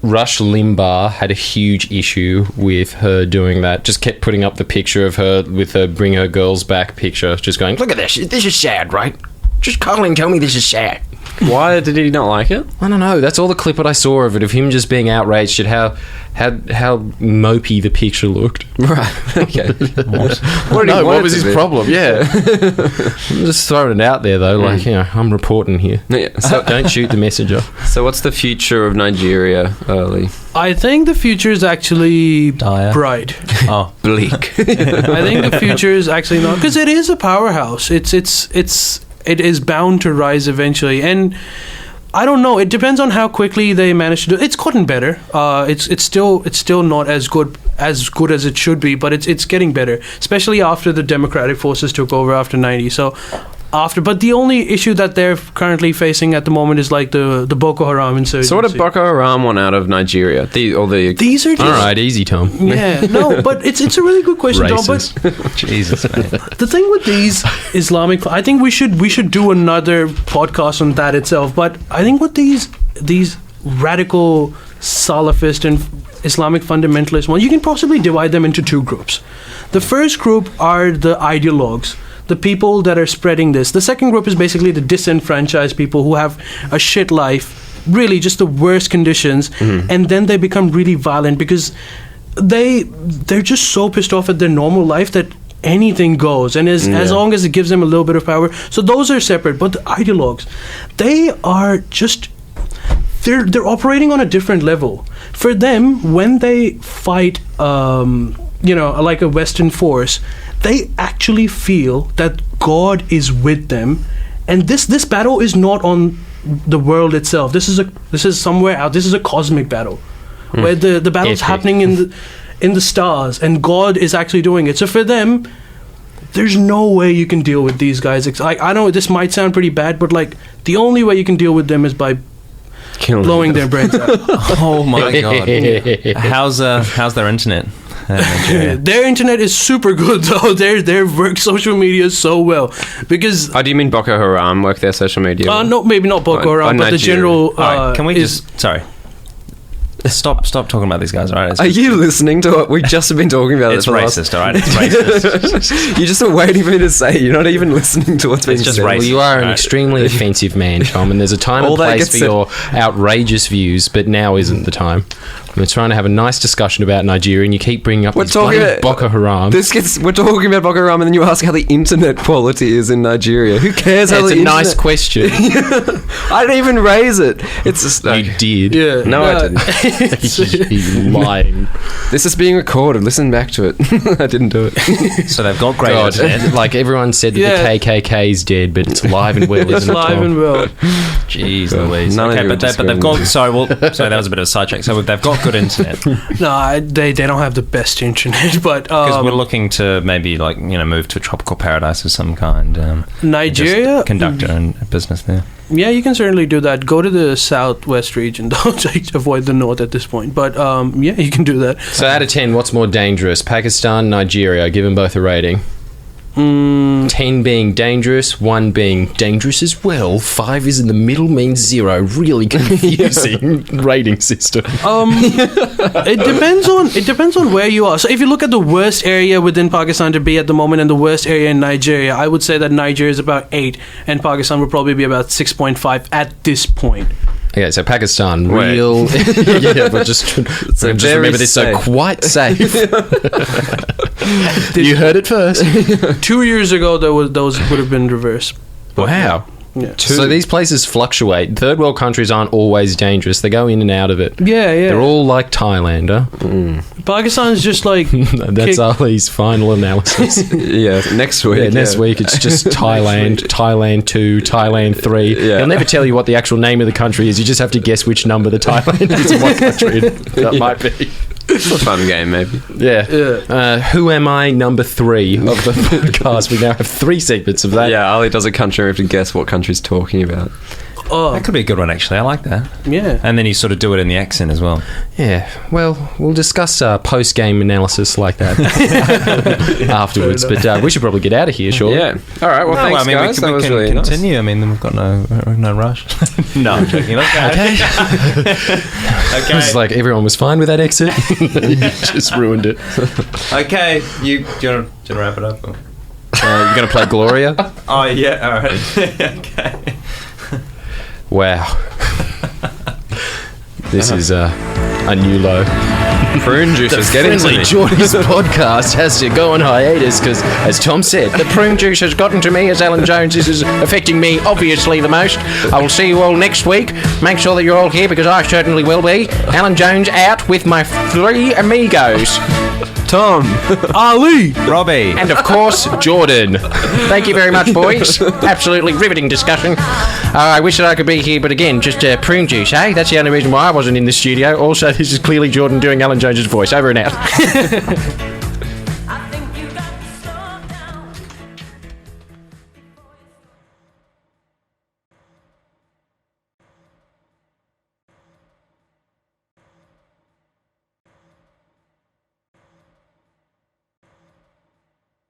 Rush Limbaugh had a huge issue with her doing that. Just kept putting up the picture of her with her bring her girls back picture, just going, look at this. This is sad, right? Just call and tell me this is sad. Why did he not like it? I don't know. That's all the clip that I saw of it, of him just being outraged at how mopey the picture looked. Right. Okay. What was his problem? Yeah. I'm just throwing it out there, though. Like, I'm reporting here. Yeah. So don't shoot the messenger. So what's the future of Nigeria, Lee? I think the future is actually Dire. bright. Oh, Bleak. I think the future is actually not, because it is a powerhouse. It is bound to rise eventually, and I don't know. It depends on how quickly they manage to do. It's gotten better. It's still not as good as it should be, but it's getting better, especially after the democratic forces took over after 90. So. But the only issue that they're currently facing at the moment is like the Boko Haram insurgency. So what did Boko Haram want out of Nigeria? These are just, All right, easy, Tom. Yeah, no, but it's a really good question, Tom. But Jesus, man. the thing with these Islamic, I think we should do another podcast on that itself. But I think with these radical Salafist and Islamic fundamentalist ones, you can possibly divide them into two groups. The first group are the ideologues, the people that are spreading this. The second group is basically the disenfranchised people who have a shit life, really just the worst conditions, and then they become really violent because they're just so pissed off at their normal life that anything goes, and as long as it gives them a little bit of power. So those are separate, but the ideologues, they are just they're operating on a different level. For them, when they fight like a Western force, they actually feel that God is with them, and this battle is not on the world itself. This is somewhere out. This is a cosmic battle, where the battle's happening in the stars, and God is actually doing it. So for them, there's no way you can deal with these guys. I know this might sound pretty bad, but like the only way you can deal with them is by blowing their brains out. Oh my god! How's their internet? Their internet is super good though. They work social media so well because. Oh, do you mean Boko Haram work their social media? No, maybe not Boko Haram, but the general. Right, can we sorry. Stop talking about these guys, all right? Are you listening to what we've just been talking about? It's racist, all right? It's racist. You just are waiting for me to say it. You're not even listening to what's being just said. racist. Well, you are an extremely offensive man, Tom, and there's a time and place for your outrageous views, but now isn't the time. We're trying to have a nice discussion about Nigeria, and you keep bringing up this bloody Boko Haram. We're talking about Boko Haram, and then you ask how the internet quality is in Nigeria. Who cares how It's the a nice question. I didn't even raise it. It's just You did. Yeah. No, I didn't. He's lying. This is being recorded. Listen back to it. I didn't do it. So they've got great God, internet. like everyone said that the KKK is dead, but it's alive and well, It's isn't it, live Tom? and well. Jeez Louise. None of Okay, you but are they've got. Sorry, that was a bit of a sidetrack. So they've got good internet No, they don't have the best internet, but because we're looking to maybe move to a tropical paradise of some kind. Nigeria, just conduct our own business there. Yeah, you can certainly do that. Go to the southwest region, though. Avoid the north at this point. But yeah, you can do that. So out of 10, what's more dangerous? Pakistan, Nigeria? Give them both a rating. 10 being dangerous, 1 being dangerous as well, 5 is in the middle, means 0. Really confusing rating system. It depends on where you are. So if you look at the worst area within Pakistan to be at the moment and the worst area in Nigeria, I would say that Nigeria is about 8 and Pakistan would probably be about 6.5 at this point. Okay, so Pakistan, real... yeah, but just remember this, so quite safe. You heard it first. 2 years ago, those would have been reversed. Wow. Yeah. So these places fluctuate. Third world countries aren't always dangerous. They go in and out of it. Yeah. They're all like Thailand, huh? Pakistan is just like... That's Ali's final analysis. Yeah, next week. Yeah, next week it's just Thailand, Thailand 2, Thailand 3. Yeah. He'll never tell you what the actual name of the country is. You just have to guess which number the Thailand is and what country that might be. It's a fun game, maybe. Yeah. Who am I? Number 3 of the podcast. We now have 3 segments of that. Yeah, Ali does a country. We have to guess what country's talking about. Oh, That could be a good one, actually. I like that. yeah. And then you sort of do it in the accent as well. Yeah, well, we'll discuss post-game analysis like that afterwards. But we should probably get out of here, surely. Yeah. All right. Well, thanks, guys. we that was can really nice. continue. I mean, we've got no rush. No, I'm joking. Okay. It was like everyone was fine with that exit. Just ruined it. Okay. Do you want to wrap it up? Or? You're going to play Gloria? Oh, yeah. All right. Okay. Wow. This is a new low. Prune juice is getting to me. Friendlyjordies podcast has to go on hiatus because, as Tom said, the prune juice has gotten to me as Alan Jones. This is affecting me obviously the most. I will see you all next week. Make sure that you're all here because I certainly will be. Alan Jones out with my 3 amigos. Tom, Ali, Robbie. And of course, Jordan. Thank you very much, boys. Absolutely riveting discussion. I wish that I could be here, but again, just prune juice, eh? That's the only reason why I wasn't in the studio. Also, this is clearly Jordan doing Alan Jones's voice. Over and out.